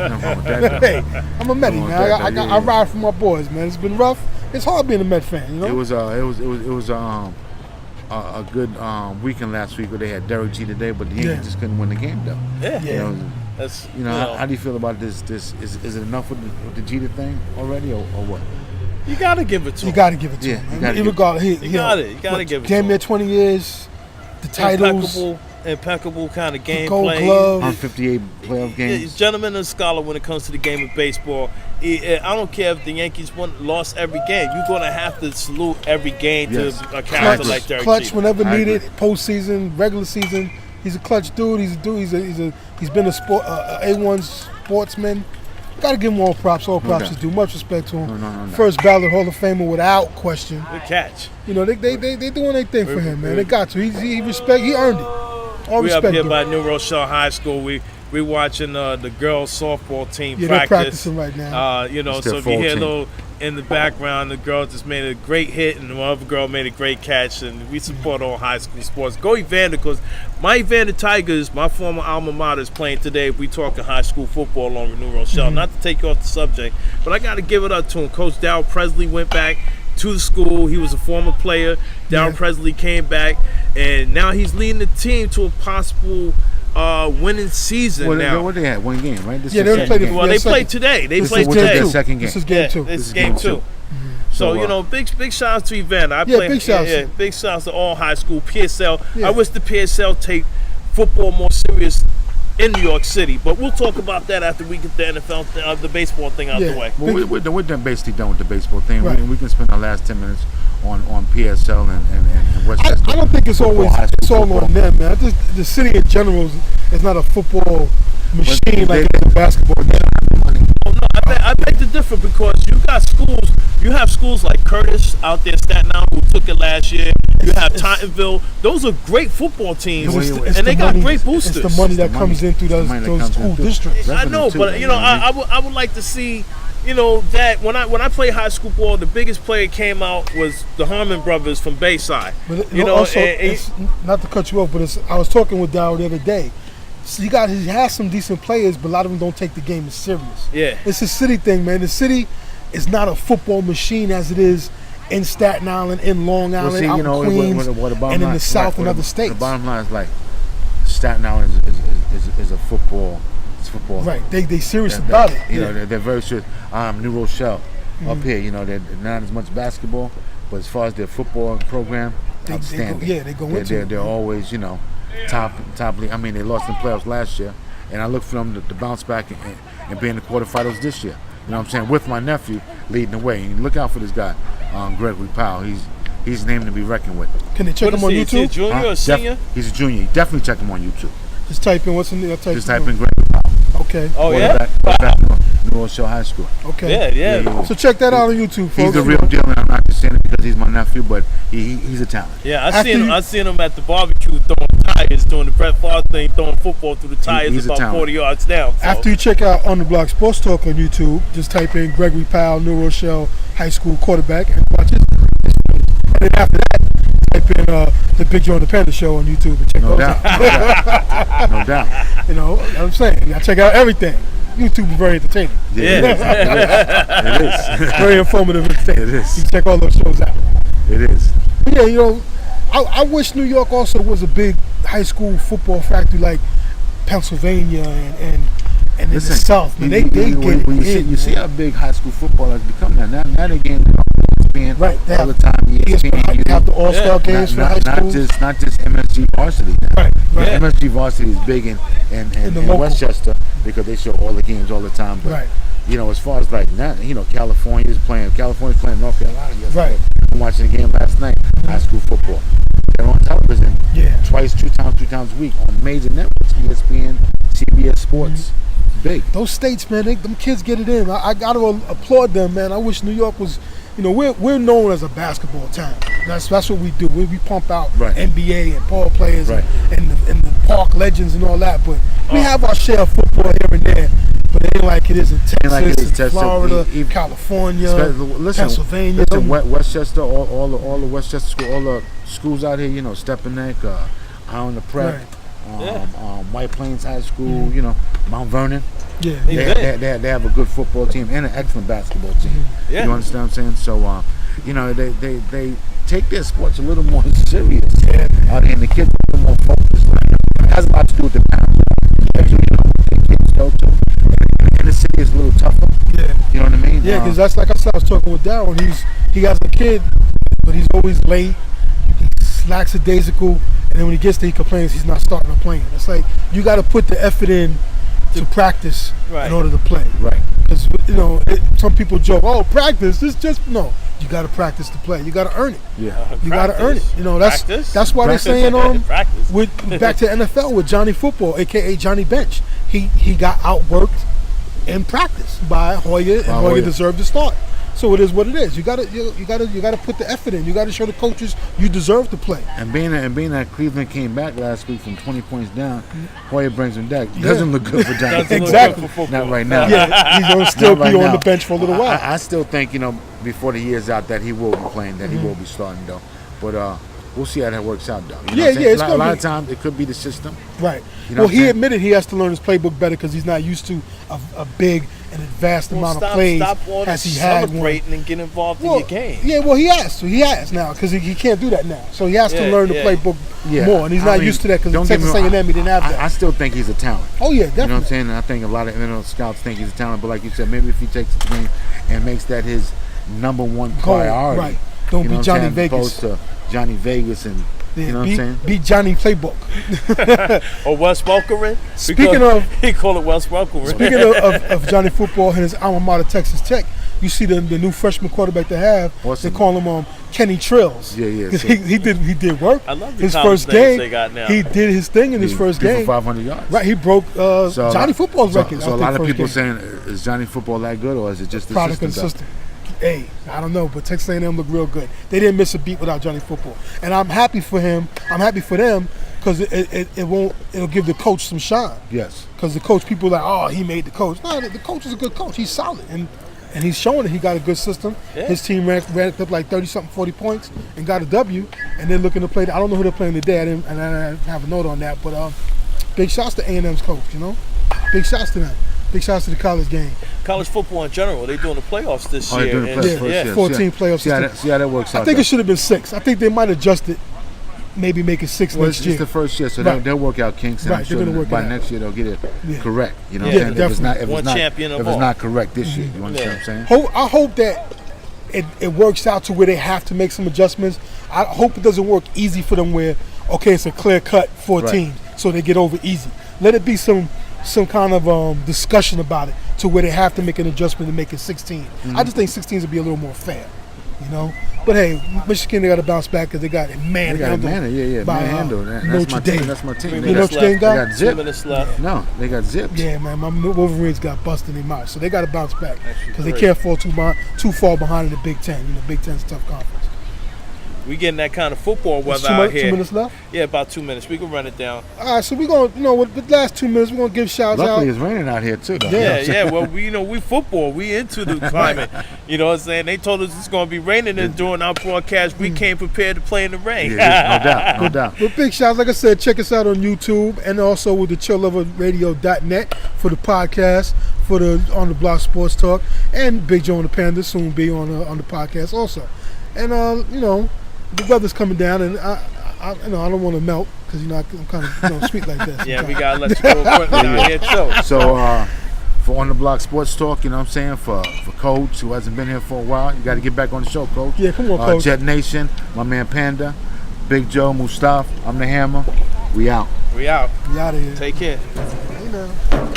wrong with that. Hey, I'm a Metty, Come on, man. that, I ride for my boys, man. It's been rough. It's hard being a Met fan, you know. It was a good weekend last week where they had Derek G today, but the Yankees Yeah. just couldn't win the game though. Yeah. You know, That's how do you feel about this? Is it enough with the Jeter thing already, or what? you gotta give it to You him. got to give it to Yeah, him. you gotta man. give- Regardless, You gotta give it to Damn him. near 20 years, the titles, Impeccable kind of the Gold gameplay. Glove. 158 playoff Yeah, games. gentleman and scholar when it comes to the game of baseball. I don't care if the Yankees lost every game. You're gonna have to salute every game Yes. to a character Clutch, like Derek clutch Jeter. whenever I needed. agree. Postseason, regular season, he's a clutch dude. He's a dude. He's been a sport A1 sportsman. Got to give him all props. All props doubt. is due. Much respect to him. No. First ballot Hall of Famer without question. Good catch. You know they doing their thing for him, man. They got to. He earned it. All We up respect. here to by him. New Rochelle High School. We watching the girls softball team Yeah, they're practice. practicing right now. It's So their if you fall hear a team. little in the background, the girl just made a great hit, and the other girl made a great catch. And we support all high school sports. Go Evander, because my Evander Tigers, my former alma mater, is playing today. We talking high school football along with New Rochelle. Mm-hmm. Not to take you off the subject, but I got to give it up to him. Coach Darryl Presley went back to the school. He was a former player. Darryl Yeah. Presley came back, and now he's leading the team to a possible winning season Well, now. what they had? One game, right? This Yeah, is they the only second played game. Well, Yeah, they second. played today. They This played is This is today. their second game. This is game 2. This is is game game 2. two. So, So, big shout outs to Evander. I Yeah, play, big shouts. Yeah, big shout outs to all high school PSL. Yeah. I wish the PSL take football more serious in New York City, but we'll talk about that after we get the NFL, the baseball thing out Yeah. the way. Well, we're done basically done with the baseball thing. Right. We can spend our last 10 minutes on PSL and Westchester. I don't think it's football, always high school it's all football. on them, man. The city in general is not a football machine like they- it's a basketball. I I beg to differ because you got schools. You have schools like Curtis out there, Staten Island, who took it last year. You have Tottenville. Those are great football teams, and they got great boosters. It's the money that comes in through those school districts. I know, but I would like to see. That when I played high school ball, the biggest player came out was the Harmon brothers from Bayside. But also, it's, not to cut you off, but I was talking with Darryl the other day. So he has some decent players, but a lot of them don't take the game as serious. Yeah, it's a city thing, man. The city is not a football machine as it is in Staten Island, in Long Island, out in Queens, and in the South and other states. The bottom line is like Staten Island is a football. Football. Right, they serious about it. They're very serious. New Rochelle up here, they're not as much basketball, but as far as their football program, outstanding. They go into it. They're always, top. I mean, they lost in playoffs last year, and I look for them to bounce back and be in the quarterfinals this year. You know what I'm saying? With my nephew leading the way. And look out for this guy, Gregory Powell. He's a name to be reckoned with. Can they check him on YouTube? Is he a junior or senior? He's a junior. Definitely check him on YouTube. Just type in what's in there. Just type in Gregory Powell. Okay. Oh, yeah? New Rochelle High School. Okay. Yeah. So check that out on YouTube, folks. He's the real deal, and I'm not just saying it because he's my nephew, but he's a talent. Yeah, I seen him at the barbecue throwing tires, doing the Brett Favre thing, throwing football through the tires about 40 yards down. So. After you check out On the Block Sports Talk on YouTube, just type in Gregory Powell, New Rochelle High School quarterback, and watch it. And then after that, type in the Big Joe and the Panda Show on YouTube and check out. No doubt. You know what I'm saying? You gotta check out everything. YouTube is very entertaining. Yeah. It is. Very informative and entertaining. It is. You can check all those shows out. It is. But yeah, I wish New York also was a big high school football factory like Pennsylvania and in the South. Man, they get it. You see how big high school football has become now. Now they're getting ESPN all the time. ESPN, you have the All-Star games for high school. Not just MSG varsity now. Right. MSG varsity is big in Westchester because they show all the games all the time. But, as far as like now, California's playing North Carolina yesterday. Right. I'm watching the game last night. High school football. They're on television. Yeah. Two times a week on major networks. ESPN, CBS Sports. Big. Those states, man, them kids get it in. I got to applaud them, man. I wish New York was, we're known as a basketball town. That's what we do. We pump out NBA and ball players and the park legends and all that. But we have our share of football here and there. But it ain't like it is in Texas, Florida, California, Pennsylvania. Listen, Westchester, all the Westchester schools, all the schools out here, Stepanek, Iron the Prep. White Plains High School, Mount Vernon. Yeah, they have a good football team and an excellent basketball team. Yeah. You understand what I'm saying? So, they take their sports a little more serious out here, and the kids are a little more focused. It has a lot to do with the parents. Kids go to. And the city is a little tougher. Yeah. You know what I mean? Yeah, because that's like I said, I was talking with Darryl. He has a kid, but he's always late. He's lackadaisical. And then when he gets there, he complains he's not starting to play. It's like you got to put the effort in to practice in order to play. Right. Because some people joke, "Oh, practice." It's just no. You got to practice to play. You got to earn it. Yeah. You got to earn it. That's why they're saying with back to NFL with Johnny Football, aka Johnny Bench. He got outworked in practice by Hoyer, and Hoyer deserved to start. So it is what it is. You gotta put the effort in. You gotta show the coaches you deserve to play. And being that Cleveland came back last week from 20 points down, Hoyer brings him back. Doesn't look good for Johnny. Exactly. Not right now. Yeah, he's gonna still be on the bench for a little while. I still think before the year's out that he will be playing, that he will be starting though. But we'll see how that works out though. It's a lot of times it could be the system. Right. He admitted he has to learn his playbook better because he's not used to a big and vast amount of plays as he had celebrating and get involved in your game. Yeah, well, he has now because he can't do that now. So he has to learn the playbook more, and he's not used to that because Texas A&M he didn't have that. I still think he's a talent. Oh yeah, definitely. You know what I'm saying? And I think a lot of NFL scouts think he's a talent, but like you said, maybe if he takes the game and makes that his number one priority, right? Don't be Johnny Vegas. Opposed to Johnny Vegas and Yeah, You know what I'm saying? beat Johnny Playbook. Or Wes Welkerin. Speaking of- he called it Wes Welkerin. Speaking of Johnny Football and his alma mater, Texas Tech, you see the new freshman quarterback they have. What's They his call him Kenny Trills. Yeah. 'Cause So he did work. I love the his college first names game. they got now. He did his thing in his first threw for game. 500 yards. Right, he broke So Johnny Football's record. So a I lot think, of first people game. saying, is Johnny Football that good, or is it just the Product of system? the system. Hey, I don't know, but Texas A&M looked real good. They didn't miss a beat without Johnny Football, and I'm happy for him. I'm happy for them because it'll give the coach some shine. Yes. Because the coach, people are like, oh, he made the coach. No, the coach is a good coach. He's solid, and he's showing that he got a good system. Yeah. His team ranked up like 30-something, 40 points, and got a W. And they're looking to play. I don't know who they're playing today. I didn't have a note on that, but big shots to A&M's coach. You know, big shots to them. Big shots to the college game. College football in general, they're doing the playoffs this Oh, they're year. doing the and- playoffs first, yeah. yes. 14 playoff See how system. that works out. I think though. it should have been 6. I think they might adjust it, maybe make it 6 Well, it's next year. just the first year, so Right. they'll work out kinks, and Right, I'm they're sure gonna work by it out. next year they'll get it Yeah. correct. You know Yeah, what I'm saying? definitely. If One it's not, champion of if it's all. not correct this year, you understand what I'm saying? I hope that it works out to where they have to make some adjustments. I hope it doesn't work easy for them where, okay, it's a clear cut 14, Right. so they get over easy. Let it be some kind of discussion about it to where they have to make an adjustment to make it 16. Mm-hmm. I just think 16s would be a little more fair, you know. But hey, Michigan, they got to bounce back because they got They got a manhandled man, yeah, by manhandled. That's Notre my Dame. team. That's my team. Three They You know minutes got, Notre Dame left. guy? they got 2 zipped. minutes left. No, they got zipped. Yeah, man, my Wolverines got busted in their mouth, so they got to bounce back because they great. can't fall too far behind in the Big Ten. You know, Big Ten's a tough conference. We getting that kind of football It's weather out 2 here. minutes left. Yeah, about 2 minutes. We can run it down. All right, so we're going to, with the last 2 minutes, we're going to give shouts Luckily, out. it's raining out here too. Though. Yeah. Well, we football. We into the climate. You know what I'm saying? They told us it's going to be raining, and during our broadcast, we came prepared to play in the rain. Yeah, no doubt. But big shouts, like I said, check us out on YouTube and also with the chillloverradio.net for the podcast, for the On the Block Sports Talk, and Big Joe and the Panda soon be on the podcast also. And the weather's coming down, and I don't want to melt because I'm kind of sweet like that. Yeah, we sometimes. got electrical equipment out here too. So for On the Block Sports Talk, you know what I'm saying, for Coach who hasn't been here for a while, you got to get back on the show, Coach. Yeah, come on, Coach. Jet Nation, my man Panda, Big Joe, Mustaf, I'm the Hammer. We out. We out. We out of here. Take care. Hey, now.